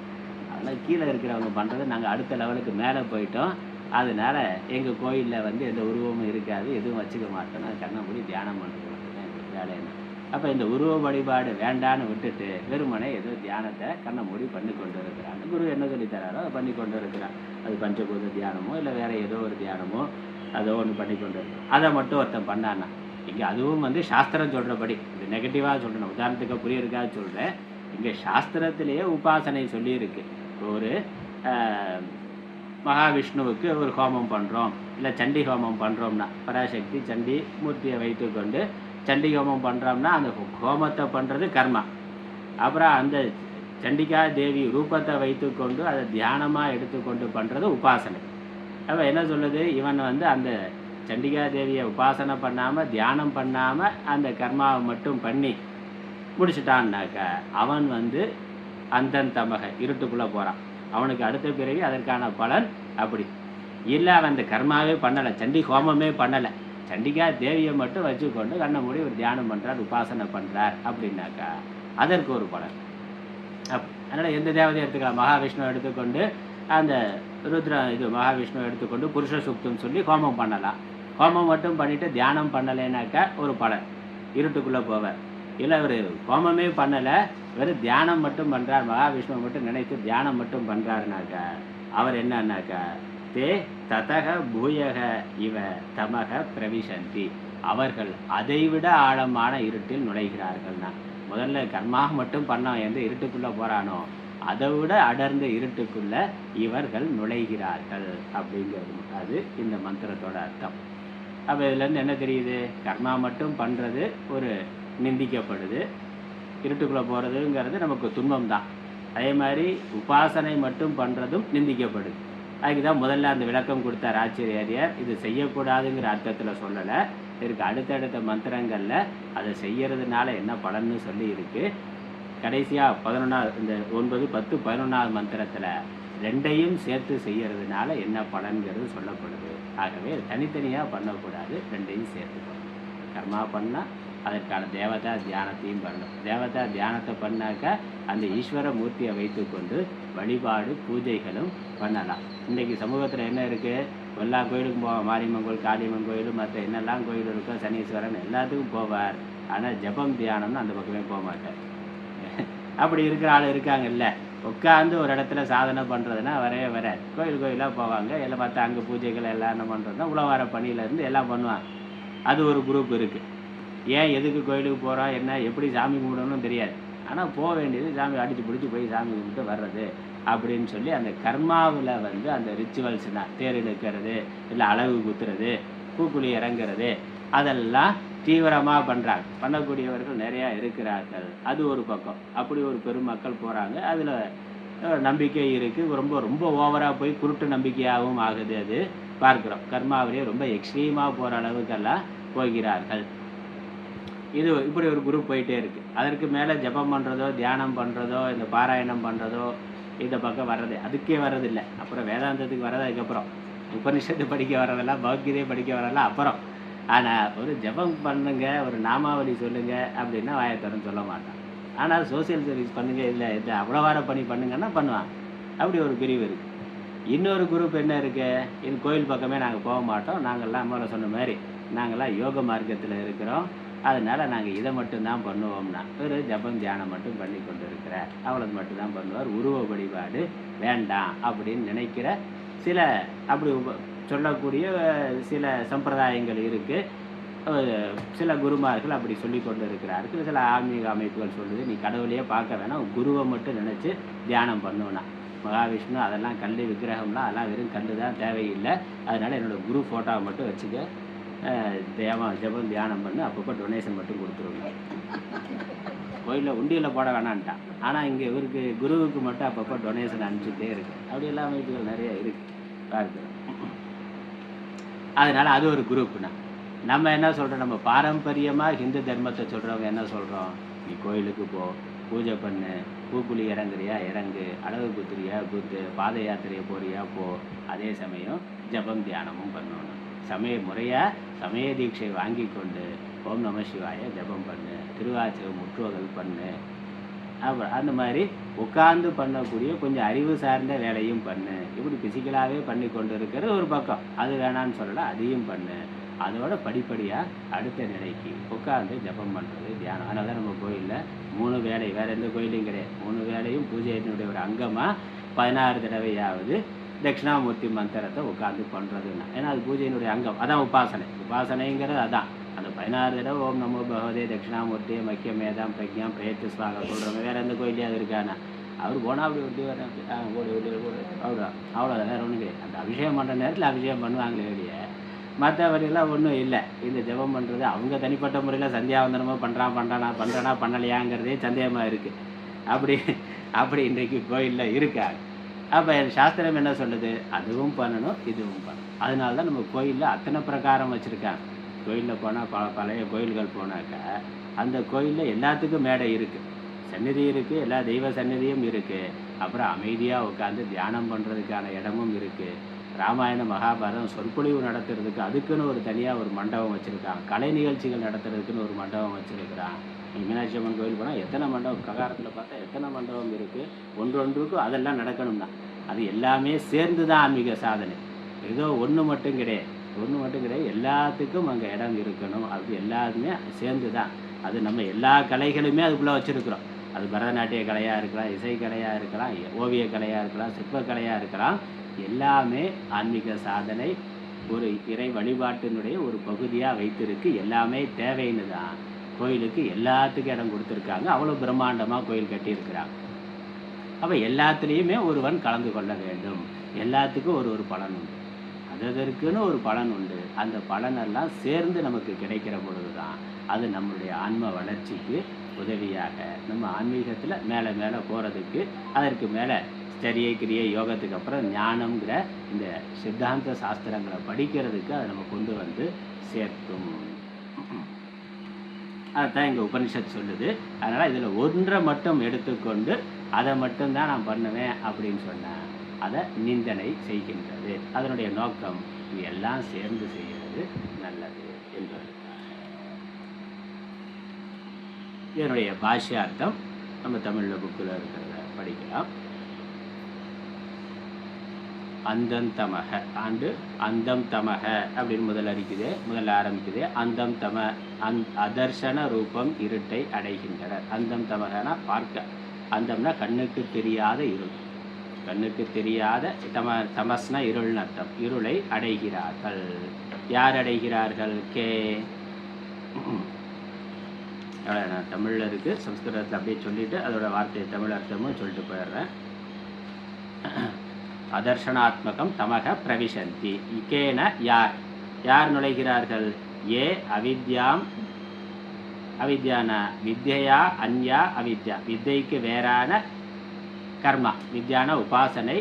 அதெல்லாம் கீழே இருக்கிறவங்க பண்ணுறது. நாங்கள் அடுத்த லெவலுக்கு மேலே போயிட்டோம். அதனால் எங்கள் கோயிலில் வந்து எந்த உருவமும் இருக்காது, எதுவும் வச்சுக்க மாட்டோம். நான் கண்ணை மூடி தியானம் பண்ணுறது தான் எங்களுக்கு வேலைன்னு. அப்போ இந்த உருவ வழிபாடு வேண்டான்னு விட்டுட்டு வெறுமனே ஏதோ தியானத்தை கண்ணை மூடி பண்ணி கொண்டு இருக்கிறாங்க. குரு என்ன சொல்லி தராரோ அதை பண்ணி கொண்டு இருக்கிறான். அது பஞ்சபூத தியானமோ இல்லை வேறு ஏதோ ஒரு தியானமோ அதோ ஒன்று பண்ணி கொண்டு இருக்கிறோம். அதை மட்டும் ஒருத்தன் பண்ணான்னா இங்கே அதுவும் வந்து சாஸ்திரம் சொல்கிறபடி, இது நெகட்டிவாக சொல்கிறேன், உதாரணத்துக்கு புரியறதுக்காக சொல்கிறேன். இங்கே சாஸ்திரத்திலேயே உபாசனை சொல்லியிருக்கு. ஒரு மகாவிஷ்ணுவுக்கு ஒரு ஹோமம் பண்ணுறோம், இல்லை சண்டி ஹோமம் பண்ணுறோம்னா, பராசக்தி சண்டி மூர்த்தியை வைத்து கொண்டு சண்டி ஹோமம் பண்ணுறோம்னா அந்த ஹோமத்தை பண்ணுறது கர்மா. அப்புறம் அந்த சண்டிகா தேவி ரூபத்தை வைத்து கொண்டு அதை தியானமாக எடுத்துக்கொண்டு பண்ணுறது உபாசனை. அப்போ என்ன சொல்லுது? இவன் வந்து அந்த சண்டிகா தேவியை உபாசனை பண்ணாமல் தியானம் பண்ணாமல் அந்த கர்மாவை மட்டும் பண்ணி முடிச்சுட்டான்னாக்க அவன் வந்து அந்தந்தமக இருட்டுக்குள்ளே போகிறான். அவனுக்கு அடுத்த பிறகு அதற்கான பலன் அப்படி இல்லை. அவன் அந்த கர்மாவே பண்ணலை, சண்டி ஹோமமே பண்ணலை, சண்டிகா தேவியை மட்டும் வச்சுக்கொண்டு கண்ணை மூடி ஒரு தியானம் பண்ணுறார், உபாசனை பண்ணுறார் அப்படின்னாக்கா அதற்கு ஒரு பலன். அதனால் எந்த தேவதையை எடுத்துக்கலாம்? மகாவிஷ்ணு எடுத்துக்கொண்டு அந்த மகாவிஷ்ணு எடுத்துக்கொண்டு புருஷ சுக்தம் சொல்லி ஹோமம் பண்ணலாம். ஹோமம் மட்டும் பண்ணிவிட்டு தியானம் பண்ணலைனாக்கா ஒரு பலன், இருட்டுக்குள்ளே போவார். இல்லை அவர் ஹோமமே பண்ணலை, வெறும் தியானம் மட்டும் பண்ணுறார், மகாவிஷ்ணுவை மட்டும் நினைத்து தியானம் மட்டும் பண்ணுறாருனாக்கா அவர் என்னன்னாக்கா தே ததக பூயக இவ தமக பிரவிசந்தி. அவர்கள் அதைவிட ஆழமான இருட்டில் நுழைகிறார்கள்னா, முதல்ல கர்மாக மட்டும் பண்ணோம் எந்த இருட்டுக்குள்ளே போகிறானோ அதை விட அடர்ந்த இருட்டுக்குள்ளே இவர்கள் நுழைகிறார்கள் அப்படிங்கிறது அது இந்த மந்திரத்தோட அர்த்தம். அப்போ இதுலேருந்து என்ன தெரியுது? கர்மா மட்டும் பண்ணுறது ஒரு நிந்திக்கப்படுது, இருட்டுக்குள்ளே போகிறதுங்கிறது நமக்கு துன்பம் தான். அதே மாதிரி உபாசனை மட்டும் பண்ணுறதும் நிந்திக்கப்படுது. அதுக்கு தான் முதல்ல அந்த விளக்கம் கொடுத்தார் ஆச்சரியார். இது செய்யக்கூடாதுங்கிற அர்த்தத்தில் சொல்லலை, இதற்கு அடுத்தடுத்த மந்திரங்களில் அதை செய்யறதுனால என்ன பலன்னு சொல்லி இருக்குது. கடைசியாக 11வது இந்த 9, 10, 11வது மந்திரத்தில் ரெண்டையும் சேர்த்து செய்யறதுனால என்ன பலன்கிறது சொல்லப்படுது. ஆகவே தனித்தனியாக பண்ணக்கூடாது, ரெண்டையும் சேர்த்து பண்ணணும். கர்மா பண்ணால் அதற்கான தேவதா தியானத்தையும் பண்ணணும். தேவதா தியானத்தை பண்ணாக்கா அந்த ஈஸ்வர மூர்த்தியை வைத்து கொண்டு வழிபாடு பூஜைகளும் பண்ணலாம். இன்றைக்கி சமூகத்தில் என்ன இருக்குது? எல்லா கோயிலுக்கும் போவார், மாரியம்மன் கோயில், காளியம்மன் கோயில், மற்ற என்னெல்லாம் கோயில் இருக்கோ, சனீஸ்வரன் எல்லாத்துக்கும் போவார். ஆனால் ஜபம் தியானம்னு அந்த பக்கமே போக மாட்டார். அப்படி இருக்கிற ஆள் இருக்காங்கல்ல, உட்காந்து ஒரு இடத்துல சாதனை பண்ணுறதுனா வரவே வராது. கோயிலாக போவாங்க, எல்லாம் மற்ற அங்கே பூஜைகள் எல்லாம் என்ன பண்ணுறதுனா உழவார பணியிலேருந்து எல்லாம் பண்ணுவாங்க. அது ஒரு குரூப் இருக்குது. ஏன் எதுக்கு கோயிலுக்கு போகிறோம், என்ன எப்படி சாமி கும்பிடணும்னு தெரியாது. ஆனால் போக வேண்டியது சாமி அடித்து பிடிச்சி போய் சாமி கும்பிட்டு வர்றது அப்படின்னு சொல்லி அந்த கர்மாவில் வந்து அந்த ரிச்சுவல்ஸ்னா தேர் இழுக்கிறது, இல்லை அலகு குத்துறது, பூக்குழி இறங்குறது, அதெல்லாம் தீவிரமாக பண்ணுறாங்க. பண்ணக்கூடியவர்கள் நிறையா இருக்கிறார்கள். அது ஒரு பக்கம். அப்படி ஒரு பெருமக்கள் போகிறாங்க. அதில் நம்பிக்கை இருக்குது. ரொம்ப ரொம்ப ஓவராக போய் குருட்டு நம்பிக்கையாகவும் ஆகுது. அது பார்க்குறோம். கர்மாவிலே ரொம்ப எக்ஸ்ட்ரீமாக போகிற அளவுக்கெல்லாம் போகிறார்கள். இது இப்படி ஒரு குரூப் போயிட்டே இருக்குது. அதற்கு மேலே ஜபம் பண்ணுறதோ, தியானம் பண்ணுறதோ, இந்த பாராயணம் பண்ணுறதோ இந்த பக்கம் வர்றது அதுக்கே வர்றதில்லை. அப்புறம் வேதாந்தத்துக்கு வர்றது அதுக்கப்புறம். உபனிஷத்து படிக்க வர்றதெல்லாம், பகவத்கீதை படிக்க வர்றதெல்லாம் அப்புறம். ஆனால் ஒரு ஜபம் பண்ணுங்க, ஒரு நாமாவளி சொல்லுங்க அப்படின்னா வாயத்தரன்னு சொல்ல மாட்டான். ஆனால் சோசியல் சர்வீஸ் பண்ணுங்க, இல்லை இது அவ்வளோவார பணி பண்ணுங்கன்னா பண்ணுவான். அப்படி ஒரு பிரிவு இருக்குது. இன்னொரு குரூப் என்ன இருக்குது, இது கோயில் பக்கமே நாங்கள் போக மாட்டோம், நாங்கள்லாம் மேலே சொன்ன மாதிரி நாங்கள்லாம் யோக மார்க்கத்தில் இருக்கிறோம், அதனால் நாங்கள் இதை மட்டும்தான் பண்ணுவோம்னா ஒரு ஜபம் தியானம் மட்டும் பண்ணி கொண்டு இருக்கிறார், அவ்வளவு மட்டும்தான் பண்ணுவார், உருவ வழிபாடு வேண்டாம் அப்படின்னு நினைக்கிற சில அப்படி சொல்லக்கூடிய சில சம்பிரதாயங்கள் இருக்குது. சில குருமார்கள் அப்படி சொல்லி கொண்டு இருக்கிறார்கள். சில ஆன்மீக அமைப்புகள் சொல்லுது, நீ கடவுளையே பார்க்க வேணாம், குருவை மட்டும் நினச்சி தியானம் பண்ணுவேனா. மகாவிஷ்ணு அதெல்லாம் கல் விக்கிரகம்லாம் அதெல்லாம் வெறும் கல் தான், தேவையில்லை, அதனால் என்னோடய குரு ஃபோட்டோவை மட்டும் வச்சுக்க, ஜபம் தியானம் பண்ணு, அப்பப்போ டொனேஷன் மட்டும் கொடுத்துருங்க. கோயிலில் உண்டியில் போட வேணான்ட்டான். ஆனால் இங்கே இவருக்கு குருவுக்கு மட்டும் அப்பப்போ டொனேஷன் அனுப்பிச்சுட்டே இருக்கு. அப்படி எல்லா அமைப்புகள் நிறைய இருக்குது பார்க்குறோம். அதனால் அது ஒரு குரூப்புனா நம்ம என்ன சொல்கிறோம், நம்ம பாரம்பரியமாக ஹிந்து தர்மத்தை சொல்கிறவங்க என்ன சொல்கிறோம், நீ கோயிலுக்கு போ, பூஜை பண்ணு, பூக்குழி இறங்குறியா இறங்கு, அழகு குத்துறியா குத்து, பாத யாத்திரையை போறியா போ, அதே சமயம் ஜபம் தியானமும் பண்ணணும். முறையாக சமய தீட்சை வாங்கி கொண்டு ஓம் நம சிவாய ஜபம் பண்ணு, திருவாச்சகம் முற்றுவதல் பண்ணு, அப்புறம் அந்த மாதிரி உட்கார்ந்து பண்ணக்கூடிய கொஞ்சம் அறிவு சார்ந்த வேலையும் பண்ணு. இப்படி பிசிக்கலாகவே பண்ணி கொண்டு இருக்கிறது ஒரு பக்கம், அது வேணான்னு சொல்லலை, அதையும் பண்ணு. அதோட படிப்படியாக அடுத்த நிலைக்கு உட்காந்து ஜபம் பண்ணுறது தியானம். அதனால தான் நம்ம கோயிலில் 3 வேலை, வேறு எந்த கோயிலையும் கிடையாது, 3 வேலையும் பூஜையினுடைய ஒரு அங்கமாக 16 தடவையாவது தட்சிணாமூர்த்தி மந்திரத்தை உட்காந்து பண்ணுறதுன்னா, ஏன்னா அது பூஜையினுடைய அங்கம். அதான் உபாசனைங்கிறது அதான். அந்த 16 தடவை ஓம் நமோ பகவதே தட்சிணாமூர்த்தி மக்கியமேதாம் பிரக்ஞாம் பிரயத்து ஸ்வாக சொல்கிறவங்க வேறு எந்த கோயிலையும் அது இருக்கானா, அவர் போனால் அப்படி விட்டு வர அவ்வளோதான், வேறு ஒன்றும் கிடையாது. அந்த அபிஷேகம் பண்ணுற நேரத்தில் அபிஷேகம் பண்ணுவாங்களே வெளியே, மற்றவரையெல்லாம் ஒன்றும் இல்லை. இந்த ஜபம் பண்ணுறது அவங்க தனிப்பட்ட முறையில் சந்தியாவந்தனமாக பண்ணுறானா பண்ணலையாங்கிறதே சந்தேகமாக இருக்குது. அப்படி இன்றைக்கு கோயிலில் இருக்காங்க. அப்போ சாஸ்திரம் என்ன சொல்லுது, அதுவும் பண்ணணும் இதுவும் பண்ணணும். அதனால தான் நம்ம கோயிலில் அத்தனை பிரகாரம் வச்சுருக்காங்க. கோயிலில் போனால் பழைய கோயில்கள் போனாக்கா அந்த கோயிலில் எல்லாத்துக்கும் மேடை இருக்குது, சந்நிதி இருக்குது, எல்லா தெய்வ சந்நிதியும் இருக்குது. அப்புறம் அமைதியாக உட்காந்து தியானம் பண்ணுறதுக்கான இடமும் இருக்குது. ராமாயண மகாபாரதம் சொற்பொழிவு நடத்துறதுக்கு அதுக்குன்னு ஒரு தனியாக ஒரு மண்டபம் வச்சுருக்காங்க. கலை நிகழ்ச்சிகள் நடத்துறதுக்குன்னு ஒரு மண்டபம் வச்சுருக்கிறான். மீனாட்சி அம்மன் கோயில் போனால் எத்தனை மண்டபம், ககாரத்தில் பார்த்தா எத்தனை மண்டபம் இருக்குது. ஒன்றுக்கும் அதெல்லாம் நடக்கணும்னா அது எல்லாமே சேர்ந்து தான் ஆன்மீக சாதனை. ஏதோ ஒன்று மட்டும் கிடையாது, எல்லாத்துக்கும் அங்கே இடம் இருக்கணும். அது எல்லாருமே சேர்ந்து தான். அது நம்ம எல்லா கலைகளுமே அதுக்குள்ளே வச்சுருக்குறோம். அது பரதநாட்டிய கலையாக இருக்கலாம், இசை கலையாக இருக்கலாம், ஓவிய கலையாக இருக்கலாம், சிற்பக்கலையாக இருக்கலாம். எல்லாமே ஆன்மீக சாதனை ஒரு இறை வழிபாட்டினுடைய ஒரு பகுதியாக வைத்திருக்கு. எல்லாமே தேவைன்னு தான் கோயிலுக்கு எல்லாத்துக்கும் இடம் கொடுத்துருக்காங்க. அவ்வளோ பிரம்மாண்டமாக கோயில் கட்டியிருக்கிறாங்க. அப்போ எல்லாத்துலேயுமே ஒருவன் கலந்து கொள்ள வேண்டும். எல்லாத்துக்கும் ஒரு பலன் உண்டு, அதற்குன்னு ஒரு பலன் உண்டு. அந்த பலனெல்லாம் சேர்ந்து நமக்கு கிடைக்கிற பொழுது தான் அது நம்மளுடைய ஆன்ம வளர்ச்சிக்கு உதவியாக, நம்ம ஆன்மீகத்தில் மேலே மேலே போகிறதுக்கு, அதற்கு மேலே சரியை கிரியை யோகத்துக்கு அப்புறம் ஞானம்ங்கிற இந்த சித்தாந்த சாஸ்திரங்களை படிக்கிறதுக்கு அதை நம்ம கொண்டு வந்து சேர்க்கும். அதுதான் இங்கே உபனிஷத் சொல்லுது. அதனால் இதில் ஒன்றை மட்டும் எடுத்துக்கொண்டு அதை மட்டும்தான் நான் பண்ணுவேன் அப்படின்னு சொன்னேன், அதை நிந்தனை செய்கின்றது. அதனுடைய நோக்கம் இது எல்லாம் சேர்ந்து செய்கிறது நல்லது என்பது. இதனுடைய பாஷ்யார்த்தம் நம்ம தமிழில் புக்கில் இருக்கிறத படிக்கலாம். அந்தம் தமக ஆண்டு அந்தம் தமக அப்படின்னு முதல்ல ஆரம்பிக்குது. அந்தம் தம அதர்சன ரூபம் இருட்டை அடைகின்றனர். அந்தம் தமகனா பார்க்க, அந்தம்னா கண்ணுக்கு தெரியாத இருள், கண்ணுக்கு தெரியாத தமஸ்னா இருள்னு அர்த்தம். இருளை அடைகிறார்கள். யார் அடைகிறார்கள்? நான் தமிழில் இருக்குது, சம்ஸ்கிருதத்தில் அப்படியே சொல்லிவிட்டு அதோட வார்த்தை தமிழ் அர்த்தமும் சொல்லிட்டு போயிடுறேன். அதர்ஷனாத்மகம் தமக பிரவிசந்தி. இக்கேன யார் நுழைகிறார்கள்? ஏ அவித்யாம் அவித்யான வித்யா அன்யா அவித்யா, வித்தைக்கு வேறான கர்மா, வித்யான உபாசனை,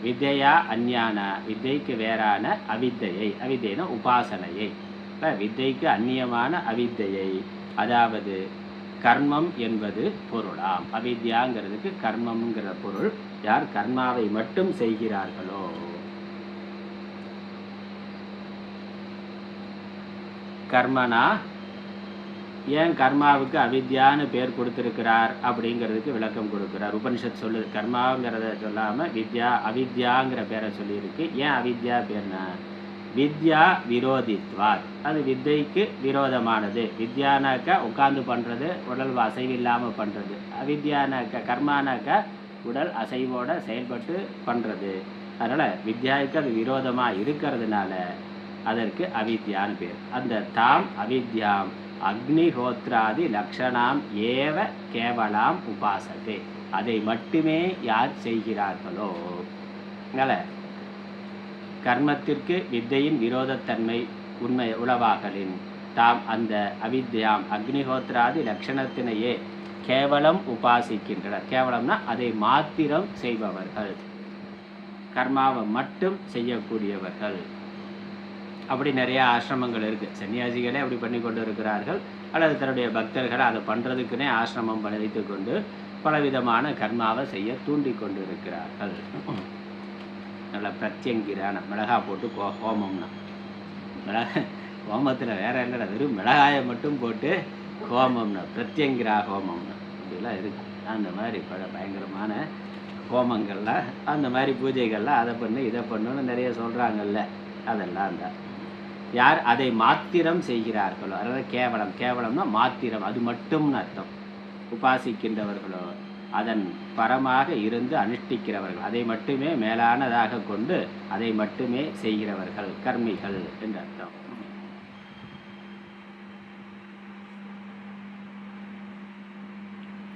வித்யா அந்யான வித்தைக்கு வேறான அவித்தையை, அவித்தைன உபாசனையை, இப்போ வித்தைக்கு அந்நியமான அவித்தையை, அதாவது கர்மம் என்பது பொருளாம். அவித்யாங்கிறதுக்கு கர்மம்ங்கிற பொருள். யார் கர்மாவை மட்டும் செய்கிறார்களோ, கர்மனா ஏன் கர்மாவுக்கு அவித்யான்னு பேர் கொடுத்துருக்கிறார் அப்படிங்கிறதுக்கு விளக்கம் கொடுக்குறார். உபனிஷத் சொல்லுது, கர்மாங்கிறத சொல்லாமல் வித்யா அவித்யாங்கிற பேரை சொல்லியிருக்கு. ஏன் அவித்யா பேர்னா வித்யா விரோதித்வாத், அது வித்தைக்கு விரோதமானது. வித்யானாக்கா உட்காந்து பண்ணுறது, உடல் அசைவில்லாமல் பண்ணுறது. அவித்யானாக்கா கர்மானாக்கா உடல் அசைவோடு செயல்பட்டு பண்ணுறது. அதனால் வித்யாவுக்கு அது விரோதமாக இருக்கிறதுனால அதற்கு அவித்யான்னு பேர். அந்த தாம் அவித்யாம் அக்னிஹோத்ராதி லக்ஷணாம் ஏவ கேவலாம் உபாசதே, அதை மட்டுமே யார் செய்கிறார்களோ, அதனால் கர்மத்திற்கு வித்தையின் விரோதத்தன்மை உண்மை உளவாகலின் தாம் அந்த அவித்யாம் அக்னிஹோத்ராதி லக்ஷணத்தினையே கேவலம் உபாசிக்கின்றனர். கேவலம்னா அதை மாத்திரம் செய்பவர்கள், கர்மாவை மட்டும் செய்யக்கூடியவர்கள். அப்படி நிறைய ஆசிரமங்கள் இருக்குது. சன்னியாசிகளே அப்படி பண்ணி கொண்டு இருக்கிறார்கள், அல்லது தன்னுடைய பக்தர்களை அதை பண்ணுறதுக்குன்னே ஆசிரமம் வைத்து கொண்டு பலவிதமான கர்மாவை செய்ய தூண்டி கொண்டு இருக்கிறார்கள். நல்ல பிரத்யங்கிரான மிளகா போட்டு ஹோமம்னா, ஹோமத்தில் வேற இல்லை, வெறும் மிளகாயை மட்டும் போட்டு ஹோமம்னா பிரத்யங்கிரா ஹோமம்னா இப்படிலாம் இருக்குது. அந்த மாதிரி பயங்கரமான ஹோமங்கள்லாம், அந்த மாதிரி பூஜைகள்லாம், அதை பண்ணு இதை பண்ணுன்னு நிறைய சொல்கிறாங்கல்ல, அதெல்லாம் தான். யார் அதை மாத்திரம் செய்கிறார்களோ, அதாவது கேவலம், கேவலம்னா மாத்திரம், அது மட்டும்னு அர்த்தம். உபாசிக்கின்றவர்களோ, அதன் பரமாக இருந்து அனுஷ்டிக்கிறவர்கள், அதை மட்டுமே மேலானதாக கொண்டு அதை மட்டுமே செய்கிறவர்கள் கர்மிகள் என்று அர்த்தம்.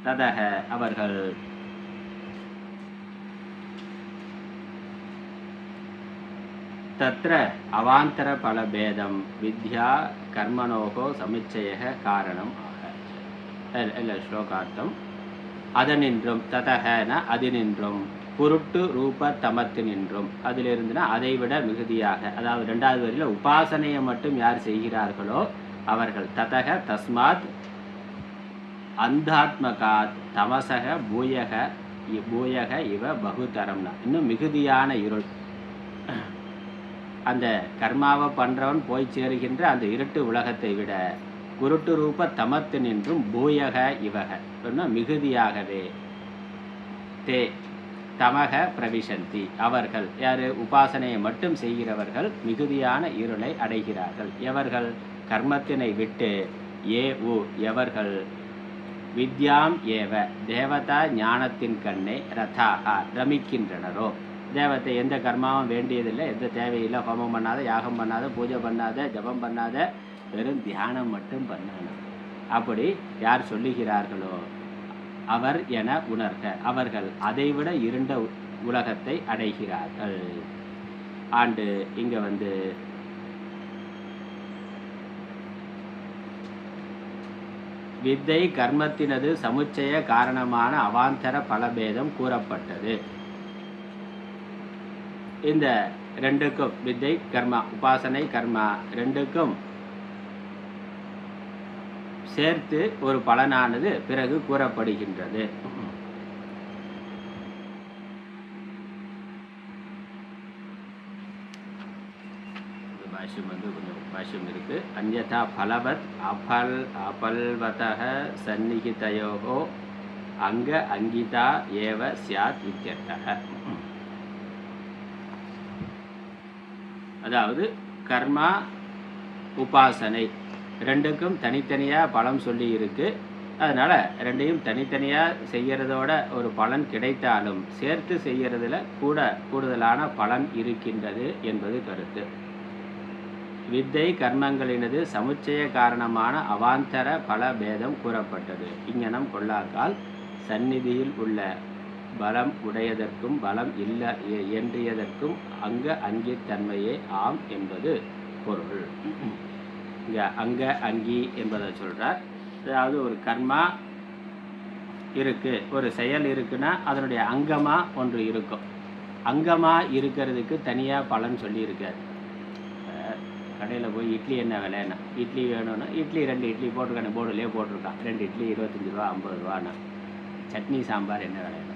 ததக அவர்கள் தத்ர அவாந்தர பலபேதம் வித்யா கர்மனோகோ சமுச்சய காரணம் ஆக. இல்லை ஸ்லோகார்த்தம். அதனின்றும் ததகன அதினின்றும் குருட்டு ரூப தமத்தினின்றும், அதிலிருந்துனா அதைவிட மிகுதியாக, அதாவது ரெண்டாவது வரியில் உபாசனையை மட்டும் யார் செய்கிறார்களோ அவர்கள் ததக தஸ்மாத் அந்தாத்மகாத் தமசக பூயக இவ பகுதரம்னா, இன்னும் மிகுதியான இருள். அந்த கர்மாவை பண்ணுறவன் போய் சேருகின்ற அந்த இருட்டு உலகத்தை விட குருட்டு ரூப தமத்து நின்றும் பூயக இவக இன்னும் மிகுதியாகவே தே தமக பிரவிசந்தி, அவர்கள் யார் உபாசனையை மட்டும் செய்கிறவர்கள் மிகுதியான இருளை அடைகிறார்கள். எவர்கள் கர்மத்தினை விட்டு எவர்கள் வித்யாம் ஏவ தேவதா ஞானத்தின் கண்ணே ரதாக ரமிக்கின்றனரோ, தேவத்தை எந்த கர்மாவும் வேண்டியதில்லை, எந்த தேவையில்லை, ஹோமம் பண்ணாத, யாகம் பண்ணாத, பூஜை பண்ணாத, ஜபம் பண்ணாத, வெறும் தியானம் மட்டும் பண்ணணும். அப்படி யார் சொல்லுகிறார்களோ அவர் என உணர்க, அவர்கள் அதைவிட இருண்ட உலகத்தை அடைகிறார்கள். ஆண்டு இங்கே வித்தை கர்மத்தினது சமுச்சய காரணமான அவாந்தர பலபேதம் கூறப்பட்டது. இந்த ரெண்டுக்கும் வித்தை கர்மா, உபாசனை கர்மா ரெண்டுக்கும் சேர்த்து ஒரு பலனானது பிறகு கூறப்படுகின்றது. கொஞ்சம் பாஷ்யம் இருக்கு. அன்யதா பலவத் அபல்வதः சந்நிகிதயோகோ அங்க அங்கிதா ஏவ ஸ்யாத் இத்யர்த்தः. அதாவது கர்மா உபாசனை ரெண்டுக்கும் தனித்தனியாக பலன் சொல்லி இருக்கு. அதனால் ரெண்டையும் தனித்தனியாக செய்கிறதோட ஒரு பலன் கிடைத்தாலும் சேர்த்து செய்கிறதுல கூடுதலான பலன் இருக்கின்றது என்பது கருத்து. வித்தை கர்மங்களினது சமுச்சய காரணமான அவாந்தர பல பேதம் கூறப்பட்டது. இங்ஙனம் கொள்ளாக்கால் சந்நிதியில் உள்ள பலம் உடையதற்கும் பலம் இல்ல இயன்றியதற்கும் அங்க அங்கித்தன்மையே ஆம் என்பது பொருள். இங்கே அங்க அங்கி என்பதை சொல்கிறார். அதாவது ஒரு கர்மா இருக்கு, ஒரு செயல் இருக்குன்னா அதனுடைய அங்கமா ஒன்று இருக்கும். அங்கமா இருக்கிறதுக்கு தனியாக பலன் சொல்லியிருக்காரு. கடையில் போய் இட்லி என்ன விலைன்னா, இட்லி வேணும்னா இட்லி 2 இட்லி போட்டிருக்கானே, போர்டுலேயே போட்டிருக்கான் 2 இட்லி 25 ரூபா 50 ரூபான்னா. சட்னி சாம்பார் என்ன விலைன்னா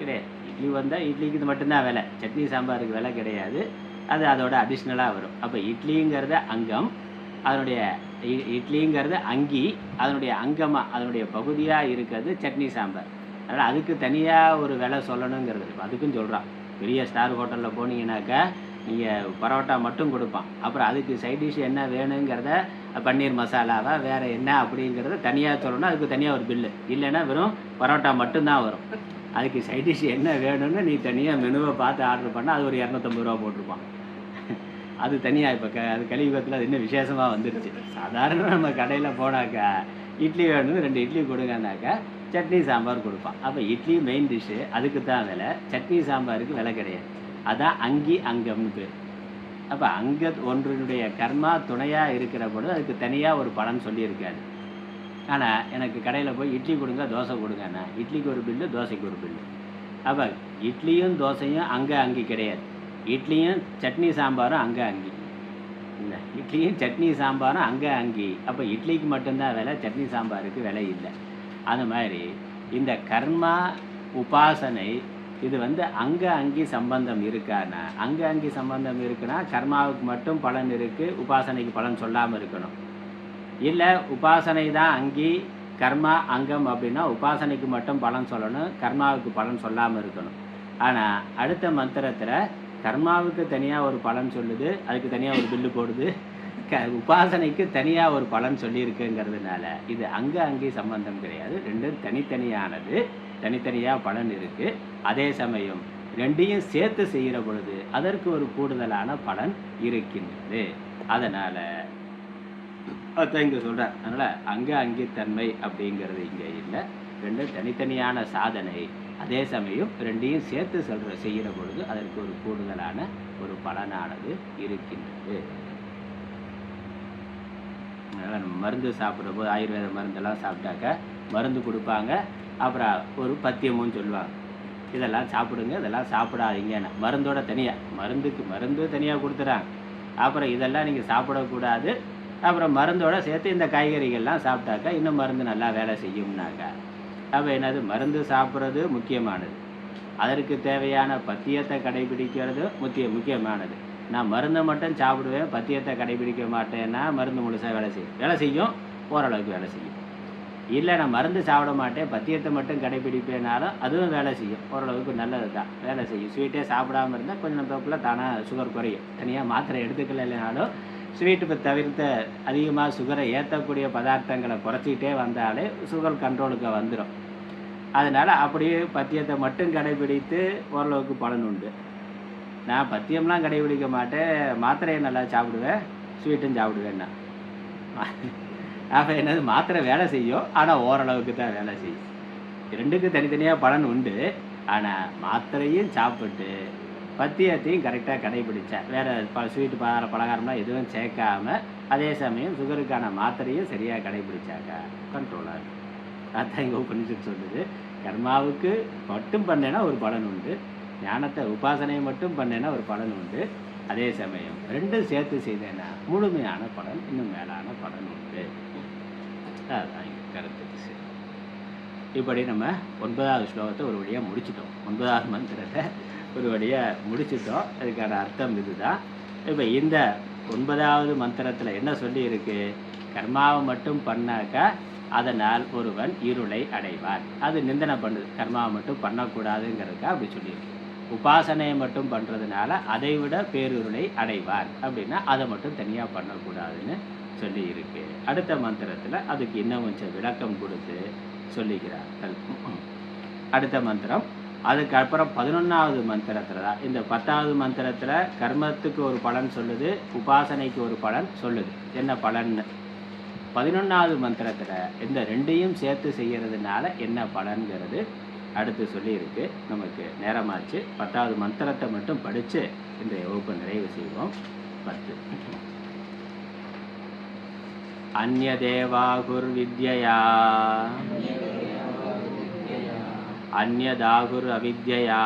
கிடையாது. இட்லி வந்தால் இட்லிக்கு இது மட்டும்தான் விலை, சட்னி சாம்பாருக்கு விலை கிடையாது. அது அதோட அடிஷ்னலாக வரும். அப்போ இட்லிங்கிறது அங்கம், அதனுடைய இட்லிங்கிறது அங்கி, அதனுடைய அங்கமாக அதனுடைய பகுதியாக இருக்கிறது சட்னி சாம்பார். அதனால் அதுக்கு தனியாக ஒரு விலை சொல்லணுங்கிறது. அதுக்கும் சொல்கிறான். பெரிய ஸ்டார் ஹோட்டலில் போனீங்கன்னாக்கா நீங்கள் பரோட்டா மட்டும் கொடுப்பான். அப்புறம் அதுக்கு சைட் டிஷ் என்ன வேணுங்கிறத, பன்னீர் மசாலாவா வேறு என்ன அப்படிங்கிறத தனியாக சொல்லணும். அதுக்கு தனியாக ஒரு பில்லு. இல்லைன்னா வெறும் பரோட்டா மட்டும்தான் வரும். அதுக்கு சைட் டிஷ் என்ன வேணும்னு நீ தனியாக மெனுவை பார்த்து ஆர்டர் பண்ணால் அது ஒரு 250 ரூபா போட்டிருப்பான். அது தனியாக இப்போ அது கலியுகத்தில் அது இன்னும் விசேஷமாக வந்துருச்சு. சாதாரண நம்ம கடையில் போனாக்கா இட்லி வேணும்னு 2 இட்லி கொடுங்கன்னாக்கா சட்னி சாம்பார் கொடுப்பான். அப்போ இட்லி மெயின் டிஷ்ஷு, அதுக்கு தான் விலை. சட்னி சாம்பாருக்கு விலை கிடையாது. அதான் அங்கி அங்கம்னு பேர். அப்போ அங்க ஒன்றினுடைய கர்மா துணையாக இருக்கிற பொழுது அதுக்கு தனியாக ஒரு பலன் சொல்லியிருக்காரு. ஆனால் எனக்கு கடையில் போய் இட்லி கொடுங்க தோசை கொடுங்கண்ணா, இட்லிக்கு ஒரு பில்லு தோசைக்கு ஒரு பில்லு. அப்போ இட்லியும் தோசையும் அங்கே அங்கி கிடையாது. இட்லியும் சட்னி சாம்பாரும் அங்கே அங்கி இல்லை. இட்லியும் சட்னி சாம்பாரும் அங்கே அங்கி. அப்போ இட்லிக்கு மட்டும்தான் விலை, சட்னி சாம்பாருக்கு விலை இல்லை. அந்த மாதிரி இந்த கர்மா உபாசனை இது அங்கே அங்கி சம்பந்தம் இருக்கான்னா, அங்கே அங்கி சம்பந்தம் இருக்குன்னா கர்மாவுக்கு மட்டும் பலன் இருக்குது, உபாசனைக்கு பலன் சொல்லாமல் இருக்கணும். இல்லை உபாசனை தான் அங்கி கர்மா அங்கம் அப்படின்னா உபாசனைக்கு மட்டும் பலன் சொல்லணும், கர்மாவுக்கு பலன் சொல்லாமல் இருக்கணும். ஆனால் அடுத்த மந்திரத்தில் கர்மாவுக்கு தனியாக ஒரு பலன் சொல்லுது, அதுக்கு தனியாக ஒரு பில்லு போடுது. உபாசனைக்கு தனியாக ஒரு பலன் சொல்லியிருக்குங்கிறதுனால இது அங்கே அங்கே சம்பந்தம் கிடையாது. ரெண்டும் தனித்தனியானது, தனித்தனியாக பலன் இருக்குது. அதே சமயம் ரெண்டையும் சேர்த்து செய்கிற பொழுது அதற்கு ஒரு கூடுதலான பலன் இருக்கின்றது. அதனால் அதான் இங்கே சொல்கிறார். அதனால் அங்கே அங்கித்தன்மை அப்படிங்கிறது இங்கே இல்லை. ரெண்டும் தனித்தனியான சாதனை. அதே சமயம் ரெண்டையும் சேர்த்து செய்கிற பொழுது அதற்கு ஒரு கூடுதலான ஒரு பலனானது இருக்கின்றது. அதனால் நம்ம மருந்து சாப்பிடும்போது ஆயுர்வேத மருந்தெல்லாம் சாப்பிட்டாக்க மருந்து கொடுப்பாங்க, அப்புறம் ஒரு பத்தியமும் சொல்லுவாங்க, இதெல்லாம் சாப்பிடுங்க இதெல்லாம் சாப்பிடாதீங்கன்னு. மருந்தோட தனியாக மருந்து தனியாக கொடுத்துறாங்க. அப்புறம் இதெல்லாம் நீங்கள் சாப்பிடக்கூடாது, அப்புறம் மருந்தோடு சேர்த்து இந்த காய்கறிகள்லாம் சாப்பிட்டாக்கா இன்னும் மருந்து நல்லா வேலை செய்யும்னாக்கா. அப்போ என்னது, மருந்து சாப்பிட்றது முக்கியமானது, அதற்கு தேவையான பத்தியத்தை கடைபிடிக்கிறது முக்கியமானது. நான் மருந்தை மட்டும் சாப்பிடுவேன், பத்தியத்தை கடைபிடிக்க மாட்டேன்னா மருந்து முழுசாக வேலை செய்யும், ஓரளவுக்கு வேலை செய்யும். இல்லை நான் மருந்து சாப்பிட மாட்டேன், பத்தியத்தை மட்டும் கடைபிடிப்பேனாலும் அதுவும் வேலை செய்யும், ஓரளவுக்கு நல்லது தான், வேலை செய்யும். ஸ்வீட்டே சாப்பிடாமல் இருந்தால் கொஞ்சம் நம்மளுக்குள்ள தானாக சுகர் குறையும். தனியாக மாத்திரை எடுத்துக்கலைனாலும் ஸ்வீட்டு தவிர்த்த அதிகமாக சுகரை ஏற்றக்கூடிய பதார்த்தங்களை குறைச்சிக்கிட்டே வந்தாலே சுகர் கண்ட்ரோலுக்கு வந்துடும். அதனால் அப்படியே பத்தியத்தை மட்டும் கடைபிடித்து ஓரளவுக்கு பலன் உண்டு. நான் பத்தியம்லாம் கடைபிடிக்க மாட்டேன், மாத்திரையை நல்லா சாப்பிடுவேன், ஸ்வீட்டும் சாப்பிடுவேன்னா அப்போ என்னது, மாத்திரை வேலை செய்யும், ஆனால் ஓரளவுக்கு தான் வேலை செய்யும். ரெண்டுக்கும் தனித்தனியாக பலன் உண்டு. ஆனால் மாத்திரையும் சாப்பிட்டு பத்தியத்தையும் கரெக்டாக கடைபிடிச்சா, வேறு ஸ்வீட்டு பலகாரம்லாம் எதுவும் சேர்க்காம, அதே சமயம் சுகருக்கான மாத்திரையும் சரியாக கடைபிடிச்சாக்கா கண்ட்ரோலாக இருக்கும். அதான் இங்கே உபனிஷத்து சொல்லுது, கர்மாவுக்கு மட்டும் பண்ணேன்னா ஒரு பலன் உண்டு, ஞானத்தை உபாசனையை மட்டும் பண்ணேன்னா ஒரு பலன் உண்டு, அதே சமயம் ரெண்டும் சேர்த்து செய்தேன்னா முழுமையான பலன், இன்னும் மேலான பலன் உண்டு. அதுதான் இங்கே கருத்துக்கு சரி. இப்படி நம்ம 9வது ஸ்லோகத்தை ஒரு வழியாக முடிச்சிட்டோம், 9வது மந்திரத்தை ஒரு வழியாக முடிச்சிட்டோம். அதுக்கான அர்த்தம் இதுதான். இப்போ இந்த 9வது மந்திரத்தில் என்ன சொல்லியிருக்கு, கர்மாவை மட்டும் பண்ணாக்கா அதனால் ஒருவன் இருளை அடைவான். அது நிந்தனை பண்ணுது, கர்மாவை மட்டும் பண்ணக்கூடாதுங்கிறதுக்காக அப்படி சொல்லியிருக்கு. உபாசனையை மட்டும் பண்ணுறதுனால அதை விட பேருருளை அடைவான் அப்படின்னா அதை மட்டும் தனியாக பண்ணக்கூடாதுன்னு சொல்லியிருக்கு. அடுத்த மந்திரத்தில் அதுக்கு இன்னும் கொஞ்சம் விளக்கம் கொடுத்து சொல்லிக்கிறார்கள். அடுத்த மந்திரம் அதுக்கப்புறம் 11வது மந்திரத்தில் தான் இந்த 10வது மந்திரத்தில் கர்மத்துக்கு ஒரு பலன் சொல்லுது, உபாசனைக்கு ஒரு பலன் சொல்லுது. என்ன பலன்னு 11வது மந்திரத்தில் இந்த ரெண்டையும் சேர்த்து செய்கிறதுனால என்ன பலன்கிறது அடுத்து சொல்லியிருக்கு. நமக்கு நேரமாச்சு. 10வது மந்திரத்தை மட்டும் படித்து இன்றைய வகுப்பை நிறைவு செய்வோம். 10 அந்யதேவாகுர் வித்யயா அந்யதாகுர் அவித்யயா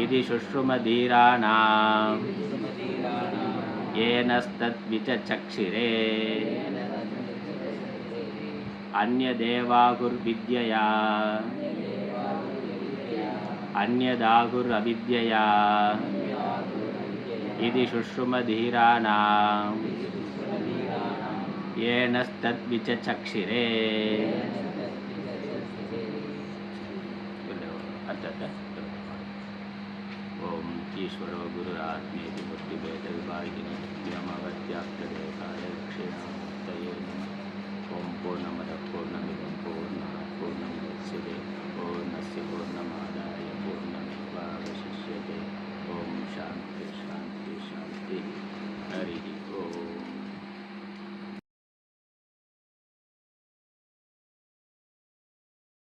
இது சுஷ்ருமதீராணாம் ஏனஸ்தத் விசச்சக்ஷிரே அந்யதேவாகுர் வித்யயா அந்யதாகுர் அவித்யயா இது சுஷ்ருமதீராணாம் ஏனஸ்தத் விசச்சக்ஷிரே. ஓம் ஈஸ்வரோ குருராத்மேதி புத்திபேத விபாகினி வியமவத்யாப்ததேகாய தக்ஷிணாமூர்த்தயே நமः. ஓம் பூர்ணமதః பூர்ணமிதம்